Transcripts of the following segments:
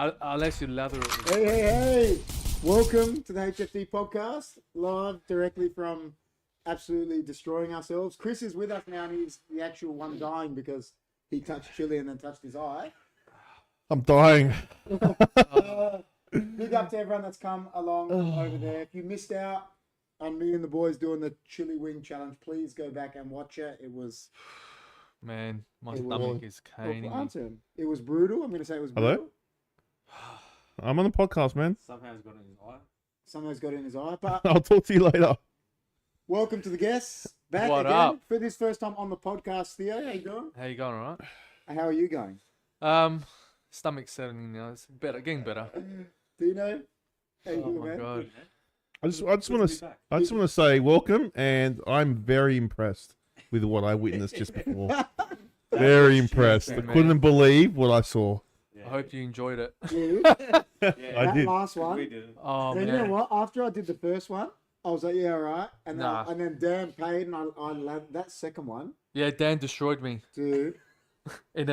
Unless you lather it. Hey! Welcome to the HFD Podcast, live directly from absolutely destroying ourselves. Chris is with us now, and he's the actual one dying because he touched chili and then touched his eye. I'm dying. Big up to everyone that's come along over there. If you missed out on me and the boys doing the chili wing challenge, please go back and watch it. It was... Man, my stomach is caning me. It was brutal. I'm going to say it was brutal. Hello? I'm on the podcast, man. Something's got in his eye. Something's got in his eye. But I'll talk to you later. welcome to the guests. Back What again up? for this first time on the podcast. Theo, how you doing? How you going, all How are you going? right? Stomach's settling now. It's better, getting better. Dino, how you Oh doing, my man? god. I just want to say welcome, and I'm very impressed with what I witnessed just before. Very impressed. I man. couldn't believe what I saw. I hope you enjoyed it. Yeah. I That did. last We one. didn't. Oh Then you know man. what? After I did the first one, I was like, yeah, all right. And then, Nah. and then Dan paid, and I loved that second one. Yeah, Dan destroyed me Dude, in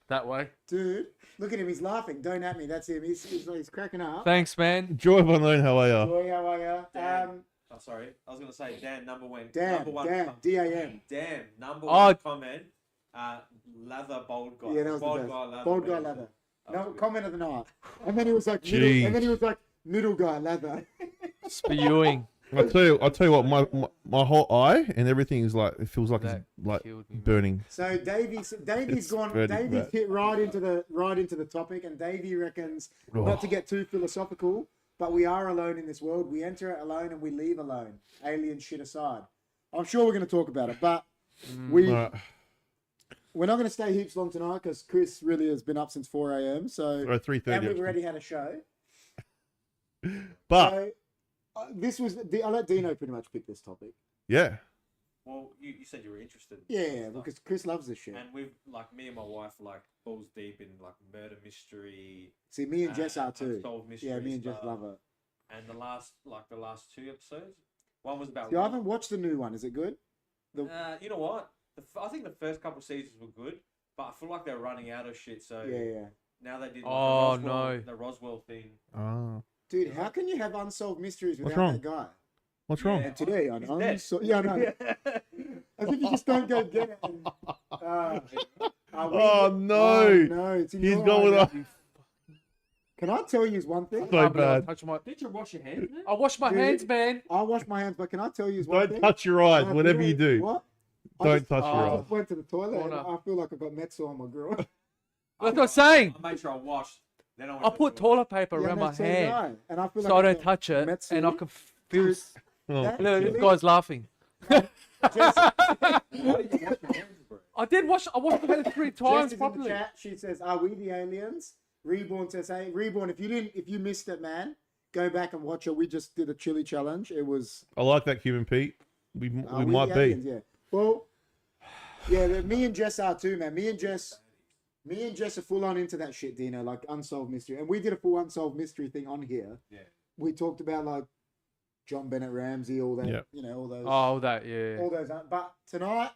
that way. look at him. He's laughing. Don't at me. That's him. He's cracking up. Thanks, man. Joy Von Loon, how are you? Joy, how are you? Dan. Oh, sorry. I was going to say, Dan, number one. Dan, D-A-M. Dan, number Oh. one comment. Lather, bold guy. Yeah, that was bold the best. guy, lather. Bold guy leather. That No was good. comment of the night. And then he was like, middle guy leather. Spewing. I tell you what, my whole eye and everything is like, it feels like That it's like killed me, man. burning. So Davey's It's gone. pretty Davey's bad. hit right into the topic, and Davey reckons Oh. not to get too philosophical, but we are alone in this world. We enter it alone and we leave alone. Alien shit aside, I'm sure we're going to talk about it, but we're not going to stay heaps long tonight because Chris really has been up since 4 a.m. So Or 3:30. and we've already had a show. But So, this was I'll let Dino pretty much pick this topic. yeah, Well, you said you were interested. in Yeah, stuff. because Chris loves this shit. And we've, like, me and my wife, like, balls deep in, like, murder mystery. See, me and Jess are too. Unsolved mystery Yeah, me and Jess stuff. love it. And the last two episodes, one was about. See, I haven't watched the new one. Is it good? You know what? I think the first couple of seasons were good, but I feel like they're running out of shit. So Yeah. now they did. Like, Oh, the Roswell, no. the Roswell thing. Dude, how can you have unsolved mysteries What's without wrong? that guy? what's wrong? Yeah. And today on He's dead. yeah, I know. As if you just don't go get it. And, Oh, no. no, it's in He's your going eye. with us. Can I tell you one thing? So Can't believe I bad. touched my... Did you wash your hands? Man? I washed my Dude. hands, man. I wash my hands, but can I tell you one Don't thing? touch your eyes, Uh, whatever you do. What? Don't touch oh, your I eyes. just went to the toilet and Corner. I feel like I got Metso on my grill. That's what I'm saying. I made sure I washed. Then I went I to put the toilet. toilet paper Yeah, around no, my so did hand I. And I feel so I like don't got touch it, Metso. and I can feel... Dude, Oh. that Look, this chili- guy's laughing. Why did you wash your hands, bro? I washed my hands 3 Jess times is in the properly. chat. She says, "Are we the aliens?" Reborn says, "Hey, Reborn, if you missed it, man, go back and watch it. We just did a chili challenge. It was I like that, Human Pete. We we might the be. aliens, yeah. Well, yeah, me and Jess are too, man. Me and Jess are full on into that shit, Dino, like unsolved mystery. And we did a full unsolved mystery thing on here. Yeah. We talked about like John Bennett Ramsey, all that, Yeah. you know, all those. Oh, that, yeah. All those. But tonight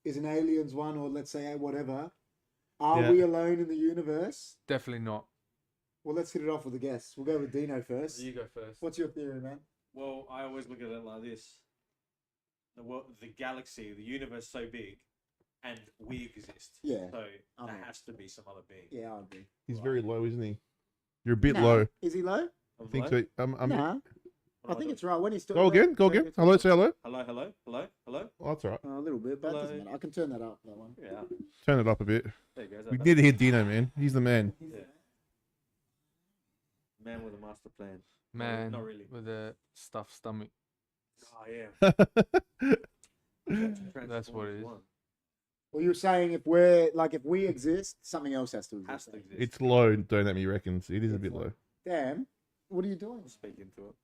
is an aliens one, or let's say whatever. Are Yeah. we alone in the universe? Definitely not. Well, let's hit it off with the guests. We'll go with Dino first. You go first. What's your theory, man? Well, I always look at it like this: the galaxy, the universe, so big, and we exist. Yeah. So I'm there right. has to be some other being. Yeah, I agree. He's very low, isn't he? You're a bit Nah. low. Is he low? I think so. Nah. I think it's right when he's Go again. Go again. Hello. Say hello. Hello. Oh, that's all right. A little bit, but it doesn't Hello. matter. I can turn that up. That one. Yeah. Turn it up a bit. There you go. We need to hear Dino, man. He's the man. Yeah. Man with a master plan. Man, Not really. with a stuffed stomach. Oh yeah. That's what it is. Well, you're saying if we exist, something else has to exist. Has to exist. It's low, don't let me reckon. It is a bit low. Damn. What are you doing? Speak into it.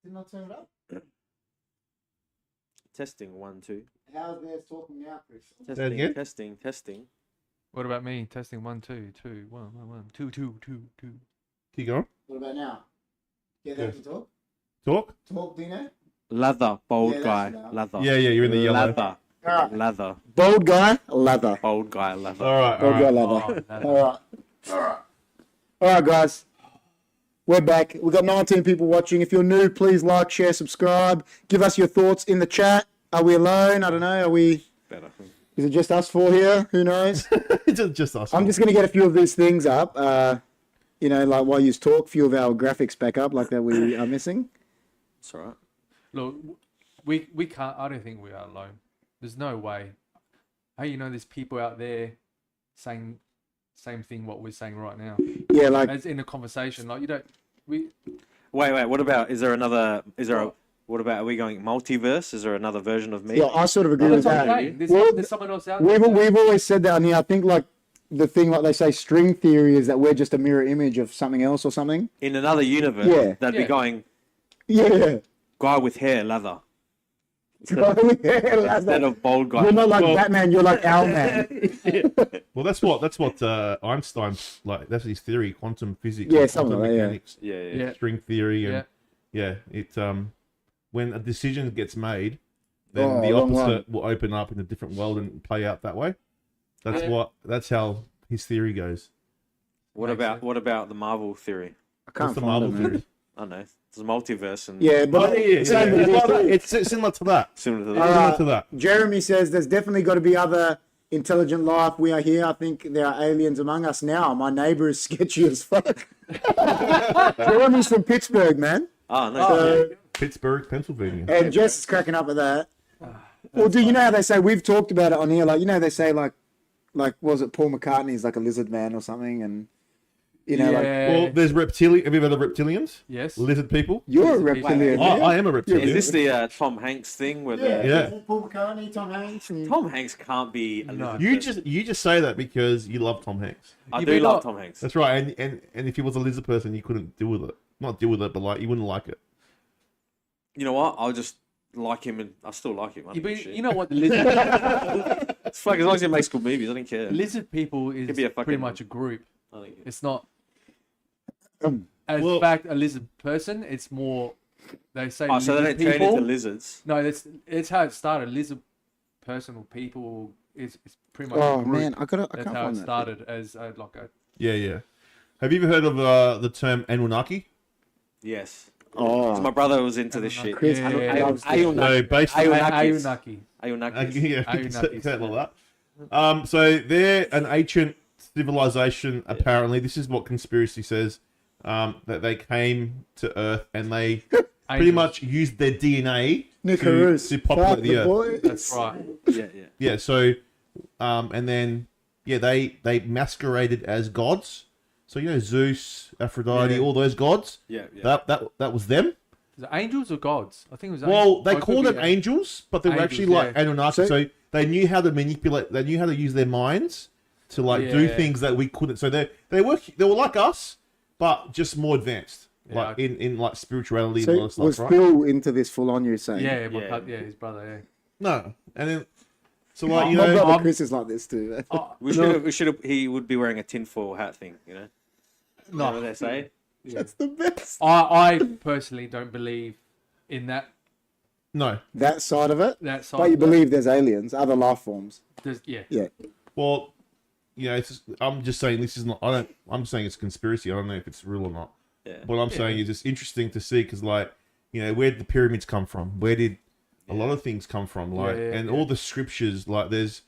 Didn't I turn it up? Testing 1 2. How's theirs talking now, Chris? again? Testing. What about me? Testing 1 2 2 1 1 1 2 2 2 2. Keep going. What about now? Get that Yes. to talk? Talk. Talk, Dino? Leather, bold Yeah, guy, that's enough. leather. Yeah, you're in the yellow. Leather, Alright. leather, Bold guy, leather. bold guy, leather. All right. Bold guy, All right. leather. Oh, Alright. All right, guys. We're back. We've got 19 people watching. If you're new, please like, share, subscribe. Give us your thoughts in the chat. Are we alone? I don't know. Are we... Better. Is it just us four here? Who knows? just us. I'm just going to get a few of these things up. Like while you talk, a few of our graphics back up like that we are missing. It's all right. Look, we can't. I don't think we are alone. There's no way. Hey, there's people out there saying same thing what we're saying right now. Yeah, like As in a conversation, like you don't. We Wait. What about? What about? Are we going multiverse? Is there another version of me? yeah, I sort of agree with that's what I'm that. saying. There's someone else out We've there. we've always said that on here. I think like the thing like they say string theory is that we're just a mirror image of something else or something. In another universe, Yeah. they'd be going Yeah. guy with hair, leather. Yeah, Instead of bald guy. you're not like Batman. You're like Owlman. Well, that's what Einstein's like. That's his theory, quantum physics. Yeah, and something quantum like that, yeah. mechanics, Yeah. string theory, and it when a decision gets made, then Oh, the wrong opposite will open up in a different world and play out that way. That's how his theory goes. What about the Marvel theory? I can't What's the find Marvel it, man. theory? I don't know. It's a multiverse and Yeah, but same with this too. It's similar to that. similar to All that. right. Similar to that. Jeremy says there's definitely got to be other intelligent life. We are here. I think there are aliens among us now. My neighbor is sketchy as fuck. Jeremy's from Pittsburgh, man. Oh no. So, Pittsburgh, Pennsylvania. and Jess is cracking up at that. Well, do you know how they say we've talked about it on here? Like, they say like was it Paul McCartney's like a lizard man or something, and Well, there's reptilian. Have you heard of reptilians? Yes. Lizard people. you're a reptilian. I, man. I am a reptilian. Is this the Tom Hanks thing with Yeah. Paul McCartney, Tom Hanks. And... Tom Hanks can't be a No. lizard You just say that because you love Tom Hanks. I You do be love not- Tom Hanks. That's right. And if he was a lizard person, you couldn't deal with it. Not deal with it, but like you wouldn't like it. You know what? I'll just like him and I still like him. I don't give a shit. You know what the lizard It's fuck, as long as he makes good movies, I don't care. lizard people is Could be a pretty fucking- much a group. I don't care. It's not. As Well- fact, a lizard person. It's more. They say. Oh, so they lizard don't turn people. into lizards. No, it's how it started. Lizard person or people is pretty much. Oh a group. man, I That's can't how find it that. started as like a. Yeah. Have you ever heard of the term Anunnaki? Yes. Oh, So my brother was into this shit. Chris, Yeah. So basically, Ayunaki. Ayunakis. yeah, Anunnakis. say it like that. So they're an ancient civilization. Apparently, this is what conspiracy says. That they came to Earth and they pretty much used their DNA to populate the Earth. That's right. Yeah. Yeah. So, and then they masqueraded as gods. So Zeus, Aphrodite, Yeah. all those gods. Yeah. That was them. Is it angels or gods? I think it was. Well, angels. they Oh, it could called be them angels, but they were Angels, actually like yeah. Anunnaki. So- So they knew how to manipulate. They knew how to use their minds to do Yeah. things that we couldn't. So they were like us, but just more advanced, Yeah, like in like spirituality So and all that was stuff, right? Phil into this full on? You're saying? Yeah, Yeah. his brother. No, and then so My like brother Chris is like this too. Yeah. Oh, We should have. He would be wearing a tinfoil hat thing. You know. You know what they say? That's the best. I personally don't believe in that no. That side of it. side. But you of it. believe there's aliens, other life forms. Yeah. Yeah. Well, it's just, I'm just saying this is not. I'm saying it's a conspiracy. I don't know if it's real or not. Yeah. What I'm saying is it's interesting to see because where did the pyramids come from? Where did a lot of things come from? All the scriptures, like there's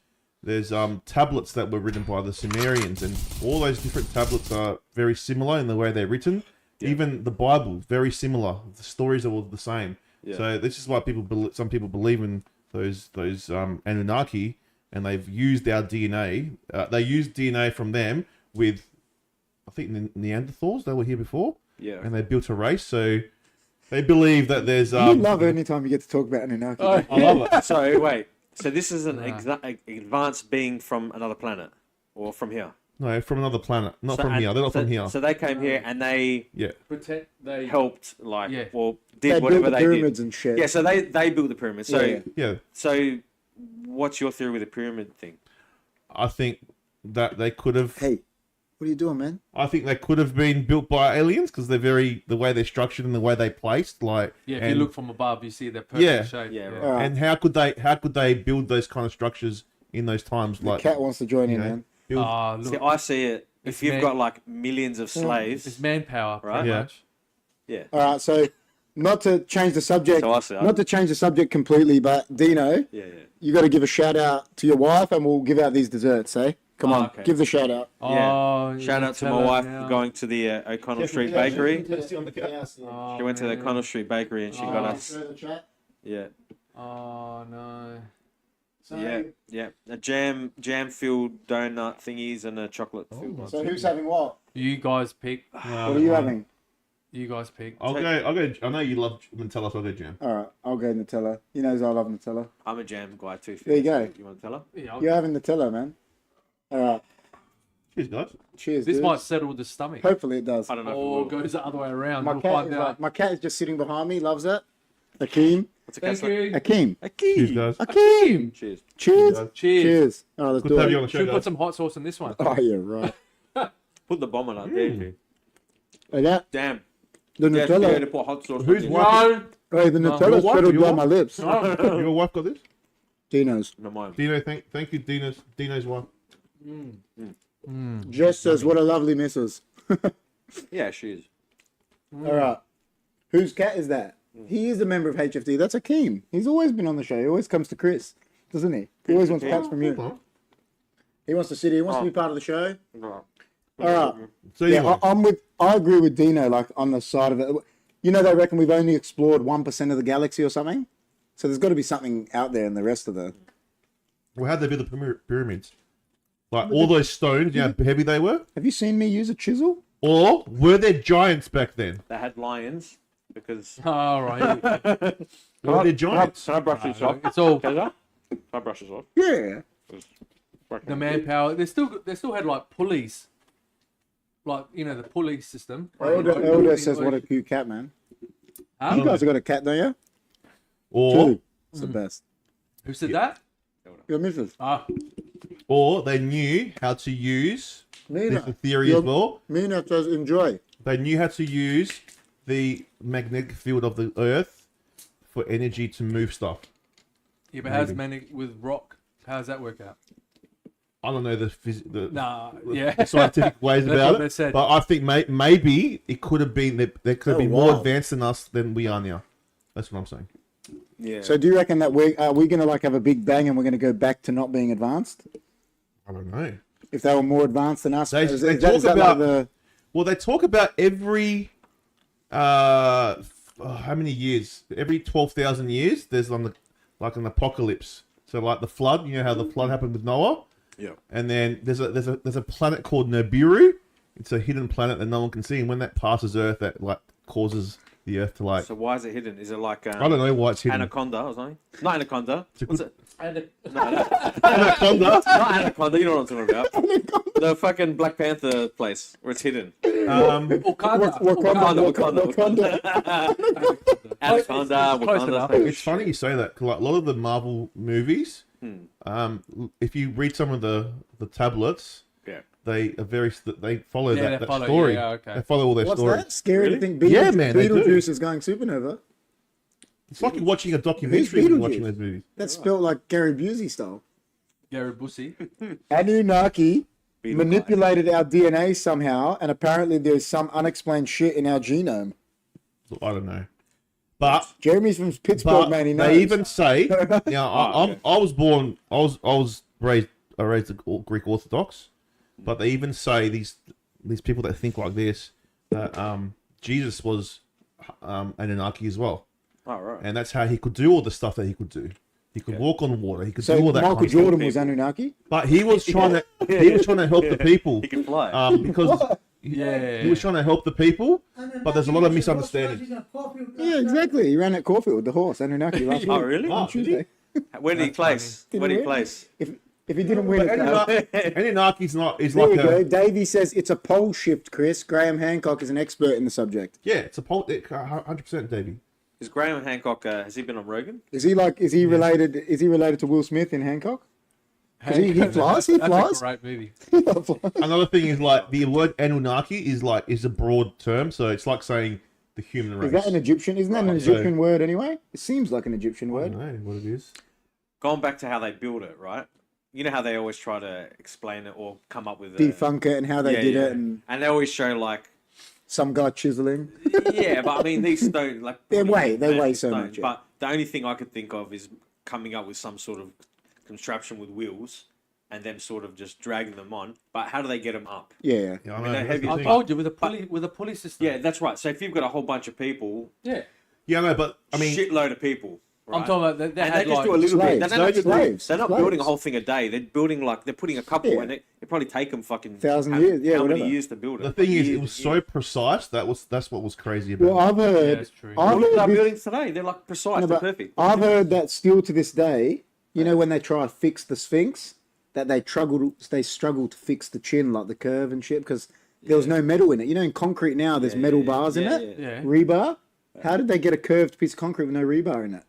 tablets that were written by the Sumerians, and all those different tablets are very similar in the way they're written. Yeah. Even the Bible, very similar. The stories are all the same. Yeah. So this is why some people believe in those Anunnaki, and they've used our DNA. They used DNA from them with, I think, Neanderthals. They were here before. Yeah. And they built a race. So they believe that there's. You love it anytime you get to talk about Anunnaki. Oh, I love it. So wait. So this is an Nah. advanced being from another planet, or from here. No, from another planet, not So- from here. They're not so- from here. So they came here and they Yeah. Pretend they helped, Yeah. well, They did built whatever the they pyramids did. and shit. Yeah. So they built the pyramids. So Yeah. Yeah. so, what's your theory with the pyramid thing? I think that they could have. Hey, what are you doing, man? I think they could have been built by aliens because they're the way they're structured and the way they placed. Like, Yeah, if and, you look from above, you see their perfect Yeah. shape. Yeah, right. All right. and how could they build those kind of structures in those times? The Like, cat wants to join in, you know, man. build, Ah, look. See, I see it if you've got like millions of slaves, It's manpower, Right? pretty Yeah. much. yeah. All right, so not to change the subject, So I say, not to change the subject completely, but Dino, yeah. you got to give a shout out to your wife, and we'll give out these desserts. Eh? Come on, okay. give the shout out. Oh, Shout out to my Nutella wife now. for going to the O'Connell Street Bakery. She went to the O'Connell Street Bakery and she got us. Yeah. Oh no. Yeah. A jam-filled donut thingies and a chocolate-filled one. So who's having what? You guys pick. What are you having? You guys pick. I'll go. I know you love Nutella, so I'll go jam. All right, I'll go Nutella. He knows I love Nutella. I'm a jam guy too. There you go. You want to tell her? Yeah, You're having Nutella, man. All right, Cheers, guys. cheers. this dude. might settle the stomach. Hopefully it does. I don't know. Or If it will. goes the other way around. My We'll cat, find is out. my cat is just sitting behind me. Loves it. Akeem. What's a Thank cat? you. Akeem. A key. Cheers, guys. Akeem. Cheers. Cheers. Guys. Cheers. Cheers. All right, let's Good do to have you it. on the show, Should we put guys. some hot sauce on this one? Oh yeah, right. Put the bomb on it. There you go. Like that. Damn. The Yeah, to Nutella. put hot sauce Who's on it. wife? No. Hey, the No. Nutella Your settled wife? down my lips. Your wife got this? Dino's. No, mine. Dino, thank you, Dino's wife. Jess says, "What a lovely missus." Yeah, she is. All right. Whose cat is that? He is a member of HFD. That's Akeem. He's always been on the show. He always comes to Chris, doesn't he? He always wants cats from you. He wants to sit here. He wants to be part of the show. No. All right. So Yeah, anyway, I agree with Dino. Like on the side of it, you know, they reckon we've only explored 1% of the galaxy or something. So there's got to be something out there in the rest of the. well, how'd they build the pyramids? Like all those stones, you know how heavy they were? Have you seen me use a chisel? Or were there giants back then? They had lions because. All right. Were there giants? Can I brush this off? It's all Can I brush this off? Yeah. the manpower. They still had like pulleys. Like, you know, the pulley system. Elder says, "What a cute cat, man." Huh? You guys have got a cat, don't you? Or Two. It's the best. Who said that? Your missus. Ah, they knew how to use. There's a Mina. theory as well. Mina says, "Enjoy." They knew how to use the magnetic field of the Earth for energy to move stuff. yeah, but how's manic with rock? How does that work out? I don't know the Nah, the yeah. scientific ways That's about what they it, said. but I think maybe it could have been that they could have Oh, been more wow. advanced than us than we are now. That's what I'm saying. Yeah. So do you reckon that we going to like have a big bang and we're going to go back to not being advanced? I don't know. If they were more advanced than us, They is talk that about- like the Well, they talk about every how many years? Every 12,000 years, there's like an apocalypse. So like the flood, you know how the flood happened with Noah, Yeah. and then there's a planet called Nibiru. It's a hidden planet that no one can see, and when that passes Earth, that like causes the Earth to like. So why is it hidden? Is it like I don't know why it's hidden. anaconda or something? Not anaconda. It's a What's good- it? Anaconda. Not anaconda. You know what I'm talking about. The fucking Black Panther place where it's hidden. Wakanda. Wakanda. Anaconda. Close enough. Wakanda. It's funny you say that. 'Cause, like a lot of the Marvel movies, if you read some of the tablets, Yeah. they are they follow Yeah, that they follow- story. yeah, okay. They follow all their what's story. that? Scary Really? to think. Yeah, man, they do. Beetlejuice is going supernova. It's like you're watching a documentary when you're watching Beetlejuice? those movies. That's spelled like Gary Busey style. Gary Busey. Anunnaki Beetle manipulated our DNA somehow, and apparently there's some unexplained shit in our genome. So, I don't know, but Jeremy's from Pittsburgh, man. He knows. they even say, now okay. I was raised Greek Orthodox, but they even say these people that think like this that Jesus was Anunnaki as well. Oh, right. And that's how he could do all the stuff that he could do. He could walk on water. He could So do all that. Michael kind of stuff. Jordan was Anunnaki. But he was trying to help the people. He can fly. Because Yeah. he was trying to help the people. But there's a lot of misunderstandings. Yeah, exactly. He ran at Caulfield, the horse, Anunnaki, last Oh, week. really? On Tuesday. Where did he place? Didn't Where did he win. place? If he didn't win it, though. Anunnaki's not is There like you go. a Davey says it's a pole shift, Chris. Graham Hancock is an expert in the subject. yeah. It's a 100%, Davey. Is Graham Hancock? Has he been on Rogan? Is he related? Is he related to Will Smith in Hancock? 'Cause he flies. He flies. That's a great movie. Another thing is like the word Anunnaki is a broad term, so it's like saying the human race. Is that an Egyptian? Isn't that an Right, so- Egyptian word anyway? It seems like an Egyptian I word. don't know what it is. Going back to how they build it, right? you know how they always try to explain it or come up with Defunk it and how they did it, and they always show like some guy chiseling. yeah, but I mean these stone like They weigh so stones, much. Yeah. But the only thing I could think of is coming up with some sort of contraption with wheels and them sort of just dragging them on. But how do they get them up? Yeah. Yeah, I mean, know, they're that's heavy the I thing. told you with a pulley system. Yeah, that's right. So if you've got a whole bunch of people, Yeah. Yeah, I know, but I mean, shitload of people. Right? I'm talking about they And had they just like do a little slaves. bit. They're slaves. They're not Slaves. building a whole thing a day. They're building like they're putting a couple, Yeah. and it probably take them fucking 1,000 years. Yeah, how many whatever. years to build it? the thing is, Years it was and so years. precise. That's what was crazy about Well, it. I've heard. that's true. I've Look at our heard, buildings today. They're like precise. no, They're but perfect. I've heard that still to this day. You know when they try to fix the Sphinx, that they struggle to fix the chin, like the curve and shit, because there was no metal in it. You know, in concrete now, there's metal bars in it. Yeah. Rebar. How did they get a curved piece of concrete with no rebar in it?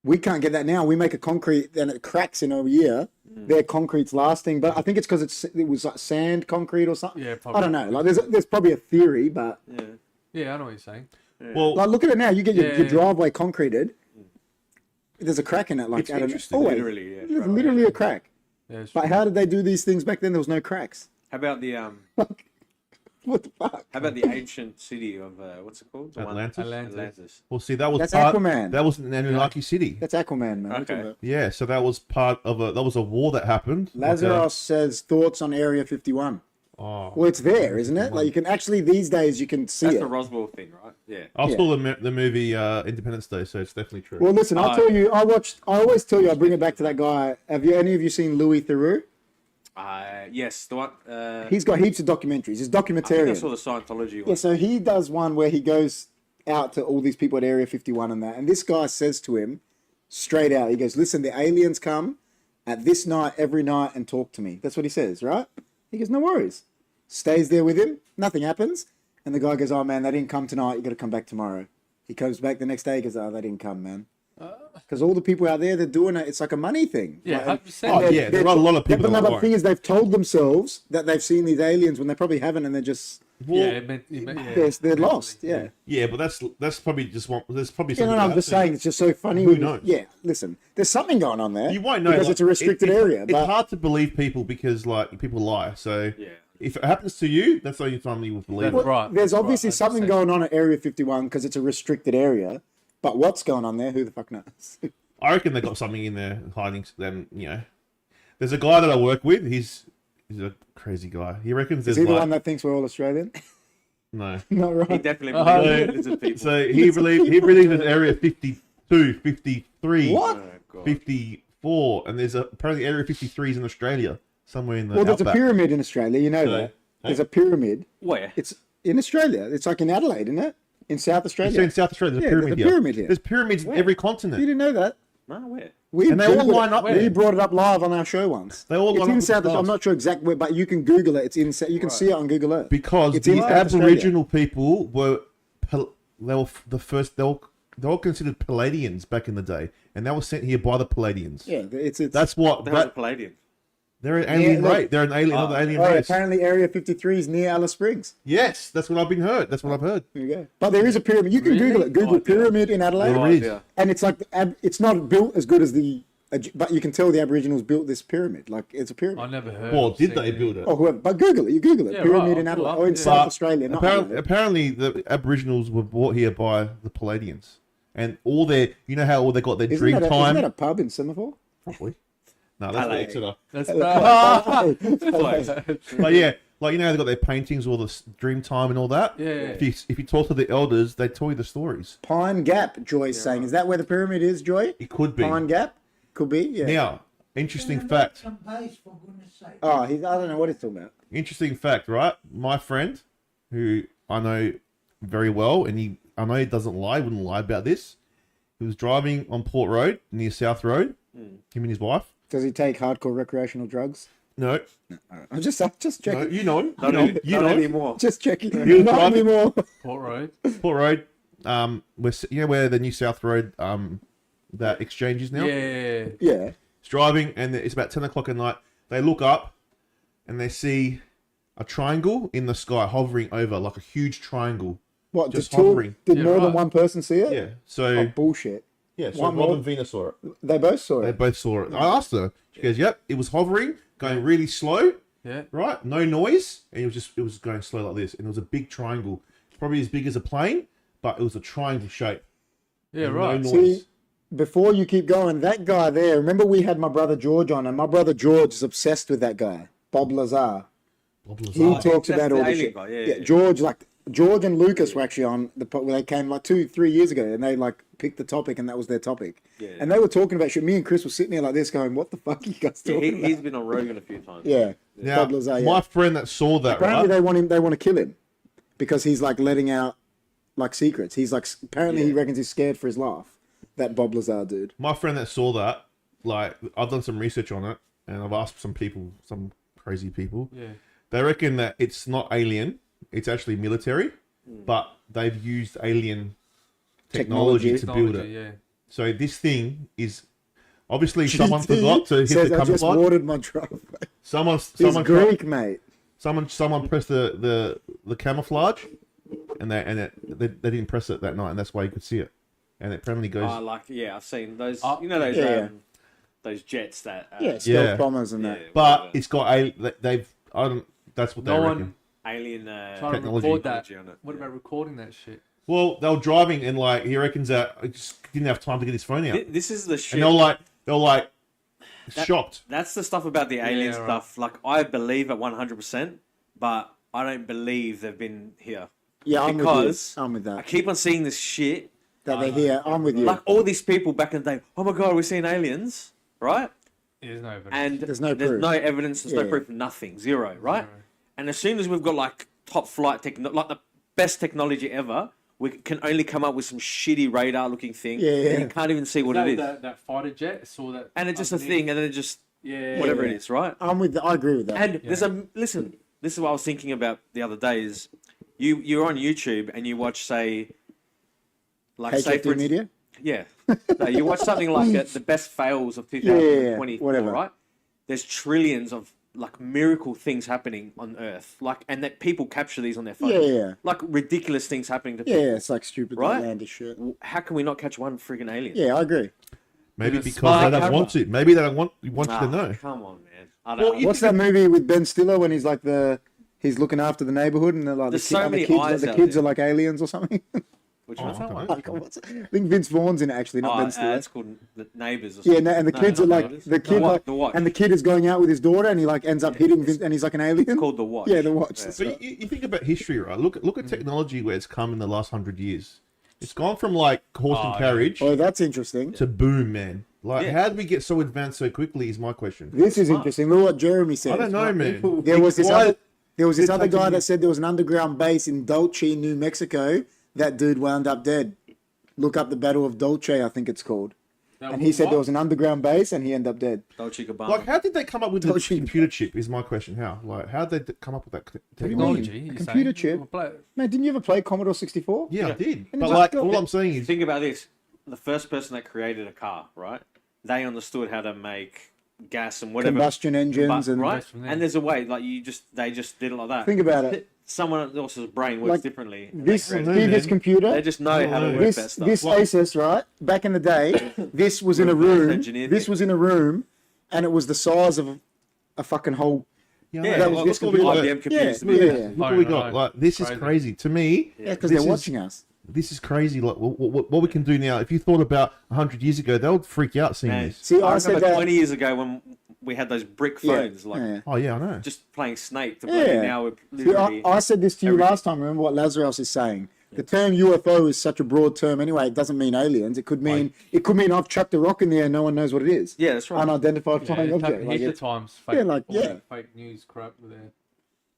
We can't get that now. We make a concrete and it cracks in a year. Their concrete's lasting, but I think it's because it was like sand concrete or something. Yeah, I probably. don't know. Like there's probably a theory, but Yeah. Yeah, I know what you're saying. Well, like look at it now. You get your Yeah. driveway concreted. There's a crack in it. Like It's I don't know. interesting. Always. Literally, yeah. There's literally a crack. Yeah, it's But true. how did they do these things back then? There was no cracks. How about the What the fuck? How about the ancient city of what's it called? The one- Atlantis? Atlantis. well, see, that was That's part. Aquaman. That was in Anunnaki City. That's Aquaman, man. What are you Okay. talking about? Yeah, so that was part of that was a war that happened. Lazarus says thoughts on Area 51. Oh, Well, it's there, isn't it? Like you can actually these days you can see That's it. the Roswell thing, right? Yeah. I yeah. saw the movie Independence Day, so it's definitely true. Well, listen, I'll tell you. I always tell you. I bring it back to that guy. Have any of you seen Louis Theroux? Yes, the one. He's got heaps of documentaries. He's I think I documentarian. saw the Scientology Yeah, one. so he does one where he goes out to all these people at Area 51 and that, and this guy says to him straight out, he goes, "Listen, the aliens come at this night every night and talk to me." That's what he says, right? He goes, "No worries." Stays there with him. Nothing happens, and the guy goes, "Oh man, they didn't come tonight. You got to come back tomorrow." He comes back the next day. He goes, "Oh, they didn't come, man." Because all the people out there, they're doing it. It's like a money thing. Yeah, Like, 100%. Oh, yeah, there are a lot of people But that the work. thing is, they've told themselves that they've seen these aliens when they probably haven't, and they're just Yeah, it meant, yeah, they're lost. Yeah. yeah, but that's probably just one. There's probably Yeah, something. no, I'm about just it. saying it's just so funny. Who when knows? Yeah, listen, there's something going on there. You won't know because like, it's a restricted area. It's But hard to believe people because like people lie. So Yeah. if it happens to you, that's the only time you will believe That's it. right. there's that's obviously right, something 100%. going on at Area 51 because it's a restricted area. But what's going on there? Who the fuck knows? I reckon they got something in there hiding. Them, you know. There's a guy that I work with. He's a crazy guy. He reckons Is there's he the like one that thinks we're all Australian? no. Not He right. definitely Uh-huh. believes in lizard people. So he believes in Area 52, 53, What? Oh, God. 54, and there's apparently Area 53 is in Australia somewhere in the Well, there's a outback. pyramid in Australia. You know So, that. There's a pyramid. Where? It's in Australia. It's like in Adelaide, isn't it? In South Australia. So in South Australia, there's a Yeah, pyramid there's a here. pyramid here. There's pyramids in every continent. You didn't know that? No, where? We And they all Googled line it. up We there. brought it up live on our show once. They all It's line in up South. with I'm stars. not sure exactly where, but you can Google it. It's in. You can see it on Google Earth. Because It's the in South Aboriginal people were they were the first. They were considered Palladians back in the day, and they were sent here by the Palladians. Yeah, it's. That's what The hell's a that, Palladian? they're an alien look. race. They're an alien, another alien Oh, race. apparently Area 53 is near Alice Springs. Yes, that's what I've been heard. That's what I've heard. There you go. But there is a pyramid. You can Really? Google it. Google Oh, yeah. pyramid in Adelaide, There is. Yeah. and it's like it's not built as good as the. But you can tell the Aboriginals built this pyramid. Like it's a pyramid. I never heard. Well, or did seen they it. build it? Oh, whoever. But Google it. You Google it. Yeah, pyramid right, in I'll pull Adelaide up, or in yeah. South Australia. Not Adelaide. Apparently, the Aboriginals were brought here by the Palladians, and all their, you know how all they got their dream Isn't time. that a pub in Semaphore? Probably. No, that's Palais. Exeter. That's Close. But yeah, like you know, they got their paintings, all the dream time and all that. Yeah. If you talk to the elders, they tell you the stories. Pine Gap, Joy's saying. Is that where the pyramid is, Joy? It could be. Pine Gap? Could be, yeah. Now, interesting fact. Some pace, for goodness sake. Oh, I don't know what he's talking about. Interesting fact, right? My friend, who I know very well, and I know he doesn't lie, wouldn't lie about this. He was driving on Port Road near South Road. Him and his wife. Does he take hardcore recreational drugs? No, I'm just no, checking. you know him. Not, You know him. anymore. Just checking. He was Not driving- anymore. Port Road. Port Road. Where the New South Road that exchange is now. Yeah. Yeah. He's driving, and it's about 10 o'clock at night. They look up, and they see a triangle in the sky hovering over, like a huge triangle. What? Just Did, two, hovering. did Yeah, more than right. one person see it? Yeah. Oh, So bullshit. Yeah, so One Rob more. and Vina saw it. They both saw They it. both saw it. I asked her. She goes, "Yep, it was hovering, going really slow, Yeah. right? No noise, and it was going slow like this, and it was a big triangle, probably as big as a plane, but it was a triangle shape. Yeah, And right. No noise. See, before you keep going, that guy there, remember we had my brother George on, and my brother George is obsessed with that guy, Bob Lazar. Bob Lazar. He talks That's about the all this alien shit. guy, yeah. George and Lucas were actually on they came like 2-3 years ago, and they like picked the topic, and that was their topic. Yeah. And they were talking about shit. Me and Chris were sitting there like this, going, "What the fuck are you guys Yeah, talking he's about?" been on Rogan a few times. Yeah, Now, Bob Lazar. Yeah. my friend that saw that, Apparently, right? they want to kill him because he's like letting out like secrets. He's like apparently he Yeah. reckons he's scared for his life. That Bob Lazar dude. My friend that saw that, like, I've done some research on it, and I've asked some people, some crazy people. Yeah. They reckon that it's not alien; it's actually military, but they've used alien technology to build it. Yeah. So this thing is obviously someone forgot to hit Says, the I just camouflage. watered my driveway. Someone He's Greek, mate. someone pressed the camouflage, and they didn't press it that night, and that's why you could see it. And it apparently goes. I've seen those. Oh, You know those yeah. those jets that. Yeah, stealth Yeah. bombers and that. yeah, but whatever. it's got they've I don't. That's what they No reckon. one alien trying to Technology. record that. technology on it. What about recording that shit? Well, they were driving, and like he reckons that he just didn't have time to get his phone out, This is the shit. and they're like shocked. That's the stuff about the alien Yeah, right. stuff. Like I believe at 100%, but I don't believe they've been here. Yeah, I'm Because with you. I'm with I that. keep on seeing this shit. That they're here. I'm with you. Like all these people back in the day. Oh my god, we're seeing aliens, right? There's no evidence. And There's no proof. evidence. There's no Yeah. proof. Nothing. Zero. Right? Zero. And as soon as we've got like top flight like the best technology ever, we can only come up with some shitty radar-looking thing. Yeah, yeah. And you can't even see what it is. That fighter jet saw that. And it's just a underneath. thing, and then it just Yeah. whatever Yeah. it is, right? I agree with that. And there's a listen. This is what I was thinking about the other day. Is you're on YouTube and you watch say HFD Media? yeah, no, you watch something like the best fails of Yeah, 2024, whatever. right? There's trillions of like miracle things happening on Earth, like and that people capture these on their phones. Yeah. Like ridiculous things happening to Yeah, people. it's like stupid Right? outlandish shit. How can we not catch one freaking alien? Yeah, I agree. Maybe With a because smart they don't camera. want to. Maybe they don't want you Ah, to know. come on, man. I don't know. What's that movie with Ben Stiller when he's like he's looking after the neighborhood and they're like There's so many kids, eyes the out kids there. are like aliens or something? Which Oh, one's that I one? don't know. I think Vince Vaughn's in it actually, not Ben Stiller. It's called The Neighbors. Or Yeah, something. and the kids are not like Neighbours. the kid Watch, like, The Watch. and the kid is going out with his daughter and he like ends up hitting Vince, and he's like an alien. It's called The Watch. Yeah, The Watch. Yeah. That's But right. you think about history, right? Look at technology where it's come in the last 100 years. It's gone from like horse and yeah. carriage Oh, that's interesting. to boom, man. Like, Yeah. how did we get so advanced so quickly? Is my question. This is interesting. Look what Jeremy said. I don't know, man. There was this Why- other It's guy like- that said there was an underground base in Dulce, New Mexico. That dude wound up dead. Look up the Battle of Dulce, I think it's called. And he said there was an underground base and he ended up dead. Dolce Gabbana. Like, how did they come up with the Don't you- computer chip? Is my question. How? Like, how did they come up with that Technology. technology? you're computer saying? chip? Well, play- Man, didn't you ever play Commodore 64? Yeah, I Yeah. did. And But it's like, like- all I'm saying is, Think about this. The first person that created a car, right? They understood how to make gas and whatever. Combustion engines and right? That's from there. And there's a way, like they just did it like that. think about it. Someone else's brain works Like, differently. and This they, create know, it. previous man. computer, They just know how to work this that stuff. this Asus, right? Back in the day, this was in a Reverse room. engineer This thing. was in a room, and it was the size of a fucking whole. yeah, Yeah, that look was this what we got. IBM computers. Yeah, yeah. Look what we got. Like, this is Crazy. crazy to me. Yeah, because This they're is- watching us. This is crazy. Like, what we can do now. If you thought about 100 years ago, they would freak out seeing Man, this. See, I I said remember that. 20 years ago when we had those brick Yeah, phones, like yeah. Oh yeah, I know. just playing Snake. To Yeah. play. Now we're See, literally. I said this to you everything. last time. Remember what Lazarus is saying? The term UFO is such a broad term anyway. It doesn't mean aliens. It could mean I've chucked a rock in the air and no one knows what it is. Yeah, that's right. Unidentified Yeah, flying object. Like heaps it- of times. Fake, Yeah, like, all yeah. that fake news crap with there.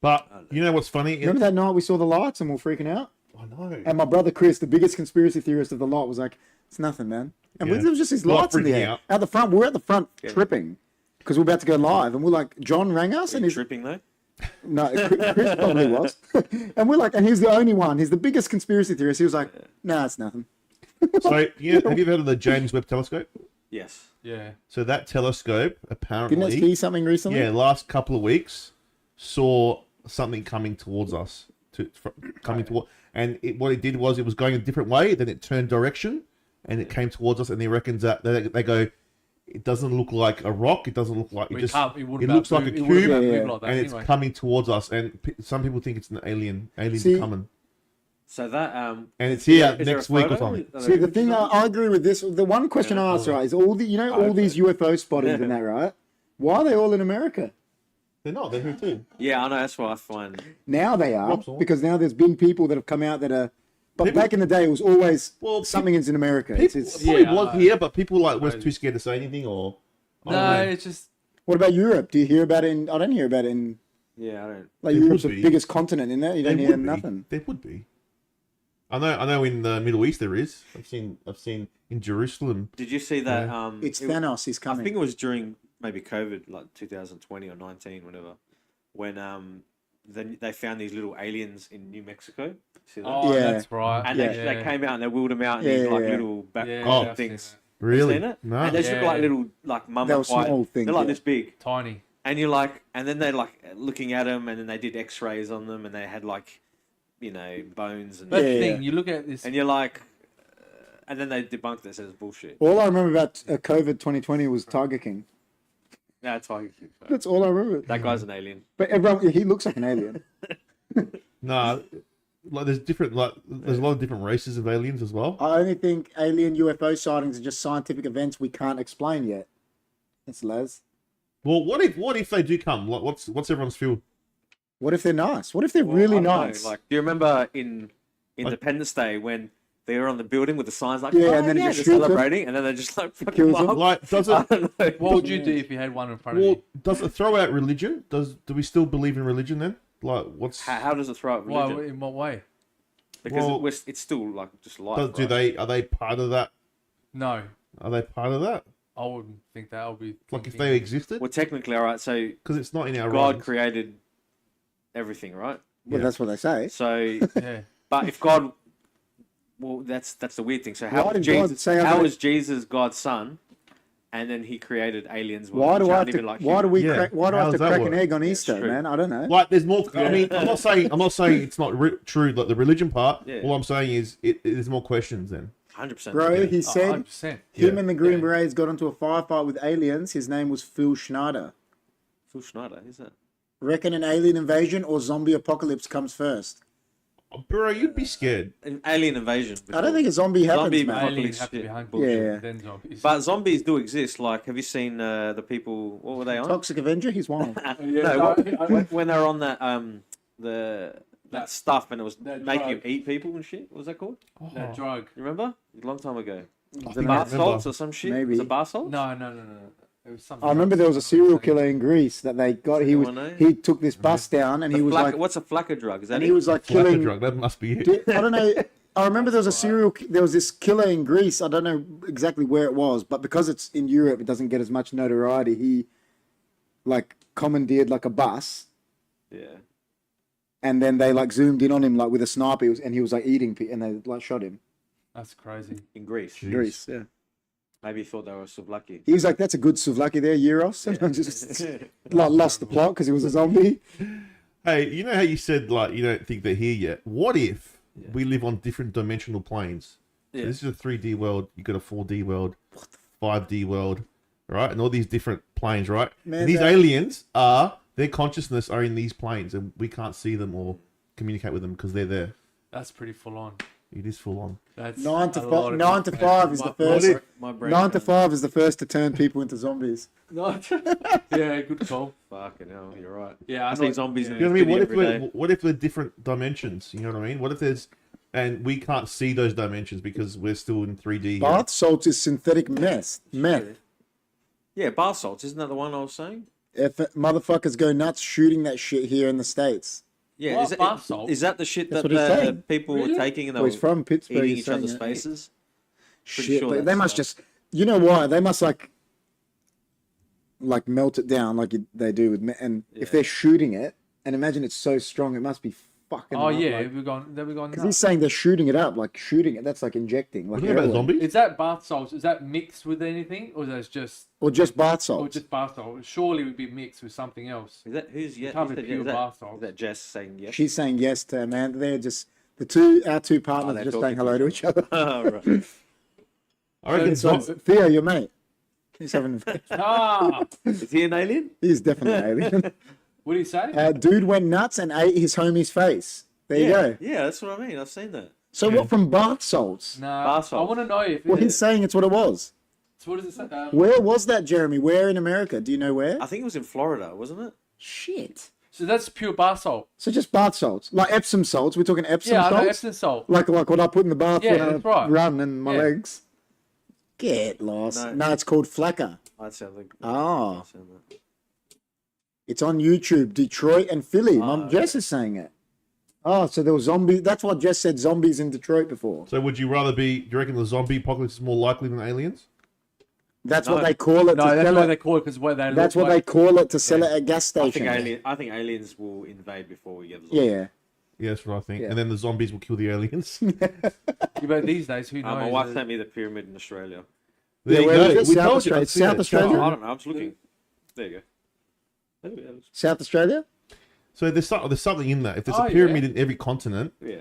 But you know what's funny? Remember that night we saw the lights and we were freaking out? I know. And my brother Chris, the biggest conspiracy theorist of the lot, was like, "It's nothing, man." And Yeah. there was just these Not lights in the freaking air out. at the front. We were at the front tripping because we're about to go live, and we're like, John rang us, Are and you he's tripping though? no, Chris probably was, and we're like, and he's the only one. He's the biggest conspiracy theorist. He was like, "Nah, it's nothing." So yeah, have you ever heard of the James Webb Telescope? Yes. Yeah. So that telescope Didn't it apparently, see something recently? yeah, last couple of weeks saw something coming towards us, coming toward, and what it did was it was going a different way. Then it turned direction, and it came towards us, and he reckons that they go, it doesn't look like a rock. It doesn't look like it looks like a cube, and it's coming towards us. And some people think it's an alien coming. So that and it's here next week or something. See, the thing I agree with this. The one question I asked, right, is all these UFO spottings and that, right? Why are they all in America? They're not. They're here too. Yeah, I know. That's what I find. Now they are, because now there's been people that have come out that are. But back in the day, it was always something is in America. It probably was here, but people were too scared to say anything, or no, it's just. What about Europe? Do you hear about it? I don't hear about it in. Yeah, I don't. Like Europe's the biggest continent in there. You don't hear nothing. There would be. I know. In the Middle East there is. I've seen in Jerusalem. Did you see that? It's Thanos. He's coming. I think it was during maybe COVID, like 2020 or 19, whatever, when then they found these little aliens in New Mexico. See that? Oh, yeah, that's right. And they came out and they wheeled them out in these like little back things. Really? Seen it? No. And they just look like little like mummified. Small things. They're like this big, tiny. And you're like, and then they're like looking at them, and then they did X-rays on them, and they had like, bones and. That's the thing. You look at this, and you're like, and then they debunked it. Said it's bullshit. All I remember about COVID 2020 was Tiger King. Yeah, it's Tiger King. That's all I remember. That guy's an alien. But everyone, he looks like an alien. No, like there's a lot of different races of aliens as well. I only think alien UFO sightings are just scientific events we can't explain yet. That's Les. Well, what if they do come? Like, what's everyone's feel? What if they're nice? What if they're really nice? Like, do you remember in Independence Day when they were on the building with the signs like, and then they're celebrating, and then they just like fucking Like, does it? What would you do if you had one in front of you? Does it throw out religion? Do we still believe in religion then? Like, how does it throw out religion? Why? In what way? Because it's still like just life. Are they part of that? No. Are they part of that? I wouldn't think that. I'll be like if they existed. Well, technically, all right. So because it's not in our God created everything, right? Well, that's what they say. So yeah. But if God, well, that's the weird thing. So how was Jesus God's son, and then he created aliens? Why do I have to crack an egg on Easter, man? I don't know. Like, there's more. I mean, I'm not saying it's not true. Like the religion part. Yeah. All I'm saying is there's more questions then. 100%. Bro, he said 100%. him and the Green Berets got into a firefight with aliens. His name was Phil Schneider. Phil Schneider, is that? Reckon an alien invasion or zombie apocalypse comes first? Bro, you'd be scared. An alien invasion. I don't think a zombie happens, Zombie man. Aliens have to be hungry. Yeah. Then zombies. But zombies do exist. Like, have you seen the people? What were they on? Toxic Avenger, he's one. When they were on that that stuff and it was making him eat people and shit. What was that called? That drug. You remember? A long time ago. I Bath salts or some shit? Maybe. Was it bath salts? No. It was something. I remember there was a serial killer in Greece that they got. He took this bus down and he was like, what's a flakka drug? Is that and he was like killing. Drug, that must be it. I don't know. I remember there was this killer in Greece. I don't know exactly where it was, but because it's in Europe, it doesn't get as much notoriety. He like commandeered like a bus. Yeah. And then they like zoomed in on him like with a sniper, and he was like eating, and they like shot him. That's crazy. In Greece. Jeez. Greece, yeah. Maybe he thought they were souvlaki. He was like, "That's a good souvlaki there, Euros." And I just lost the plot because he was a zombie. Hey, you know how you said like you don't think they're here yet? What if we live on different dimensional planes? Yeah. So this is a 3D world. You got a 4D world, 5D world, right? And all these different planes, right? Man, and these aliens their consciousness are in these planes, and we can't see them or communicate with them because they're there. That's pretty full on. It is full on. That's 9 to 5. 9 to 5 is the first. My brain 9 to 5 is the first to turn people into zombies. yeah, good call. Fucking hell, you're right. Yeah, I see zombies. You know what I mean? What if they're different dimensions? You know what I mean? What if there's and we can't see those dimensions because we're still in 3D. Bath salts is synthetic meth. Yeah, bath salts. Isn't that the one I was saying? If motherfuckers go nuts shooting that shit here in the States. Yeah, What, bath salts? is that the shit That's that what he's the saying. people were taking and they Well, he's were from Pittsburgh. eating he's each saying other's it. faces? Shit, sure but that's they must just, you know why? They must like melt it down like they do with, and if they're shooting it, and imagine it's so strong, it must be fucking. Oh up, yeah, like, we've gone. because he's saying they're shooting it up, like shooting it. That's like injecting. Like What about heroin. zombies? Is that bath salts? Is that mixed with anything, or is that just Or just bath or salts. just bath salts? Surely it would be mixed with something else. Is that who's yes? can't be Is pure bath salts. that Jess saying yes? She's saying yes to her, man. They're just our two partners they're are just talking saying hello to each other. Oh, right. I reckon So, Theo, your mate. He's having. Ah, Is he an alien? He's definitely an alien. what do you say? Dude went nuts and ate his homie's face. There you go. Yeah, that's what I mean. I've seen that. So what from bath salts? No, Bath I salts. want to know if. Well, he's saying it's what it was. So what does it say? Where was that, Jeremy? Where in America? Do you know where? I think it was in Florida, wasn't it? Shit. So that's pure bath salt. So just bath salts, like Epsom salts. We're talking Epsom Yeah, I know salts. Epsom salt. Like what I put in the bath Yeah, when I that's right. run and my Yeah. legs. Get lost. No. No, it's called Flacker. I'd sound like. Oh, I'd sound like- it's on YouTube. Detroit and Philly. Oh, Mum Jess is saying it. Oh, so there were zombies. That's what Jess said. Zombies in Detroit before. So would you rather be? Do you reckon the zombie apocalypse is more likely than aliens? That's No. what they call it. No, to that's sell what it. they call it because what they That's look what they like. call it to sell it at gas I stations. think aliens will invade before we get the Yeah, zombies. yeah. Yeah, that's what I think. Yeah. And then the zombies will kill the aliens. Yeah, but these days, who knows? My wife sent me the pyramid in Australia. There you where go. is it? We South told you. Australia. I've seen South it. Australia? I don't know. I'm just looking. There you go. South Australia? So there's something in that. If there's Oh, a pyramid yeah. in every continent, Yeah.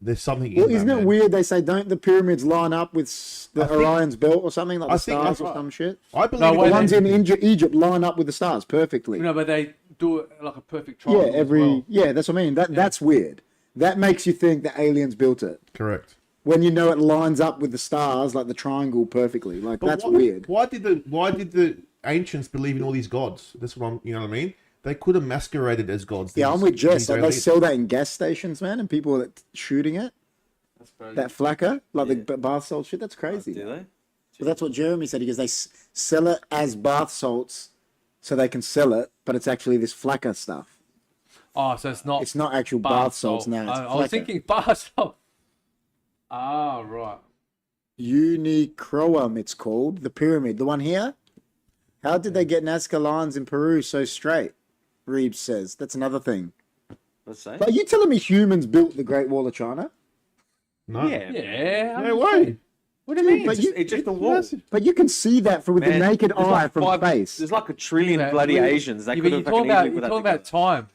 there's something Well, in isn't that. it man. weird? They say don't the pyramids line up with the I think- Orion's belt or something like the I think stars that's or right. some shit? I believe No, it wait, The was- ones in Egypt line up with the stars perfectly. No, but they do it like a perfect Yeah, triangle. as well. yeah, that's what I mean. That's weird. That makes you think the aliens built it correct. when you know it lines up with the stars like the triangle perfectly. Like that's weird. Why did the ancients believe in all these gods? That's what I'm. You know what I mean? They could have masqueraded as gods. Yeah, I'm with Jess. these Like, they aliens. sell that in gas stations, man, and people are shooting it. That's crazy. That flacker, like Yeah. the bath salt shit. That's crazy. Do they? But that's what Jeremy said. He goes, they sell it as bath salts so they can sell it, but it's actually this flacker stuff. Oh, so it's not. It's not actual bath salts now. It's I was flacker. thinking bath salt. Ah, right. Unicroum, it's called. The pyramid. The one here? How did they get Nazca lines in Peru so straight? Reeves says. That's another thing. Let's say. But are you telling me humans built the Great Wall of China? No. Yeah. Yeah. No way. What do you mean? but It's just, it's just a wall. Massive. But you can see that with the Man, naked there's eye like from space. There's like a trillion Yeah, bloody we- Asians. They Yeah, could but have you're talking fucking about, easily you're put that talking about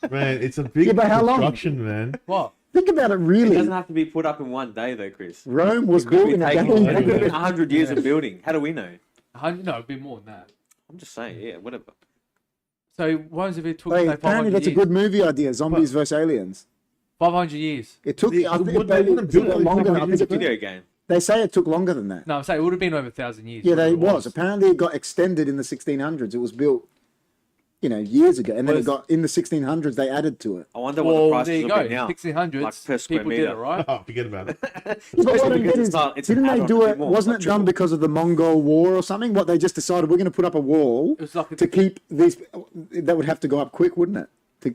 together. time. Man, it's a big Yeah, but how long? construction, man. What? Think about it It really. doesn't have to be put up in one day, though, Chris. Rome was It built could in a have taken- day. it could have been 100 years Yeah. of building. How do we know? No, it'd be more than that. I'm just saying, yeah, whatever. So, what if it took Hey, say, apparently 500 that's a years? good movie idea, Zombies vs. Aliens. 500 years. It took, They I think wouldn't- they, they wouldn't it build took it longer. in I 500 think It's a it took- video game. they say it took longer than that. No, I'm saying it would have been over 1,000 years. Yeah, what they it was. Apparently, it got extended in the 1600s. It was built, years ago, and then it Was- got in the 1600s. They added to it. I wonder what the Well, prices there you will go. be now. 1600s, Like per square people did it, meter. right? Oh, forget about it. But what I Especially don't get because is, it's an didn't they add-on do it? anymore, Wasn't not it done triple. because of the Mongol War or something? What they just decided we're going to put up a wall It was like a- to keep these. That would have to go up quick, wouldn't it?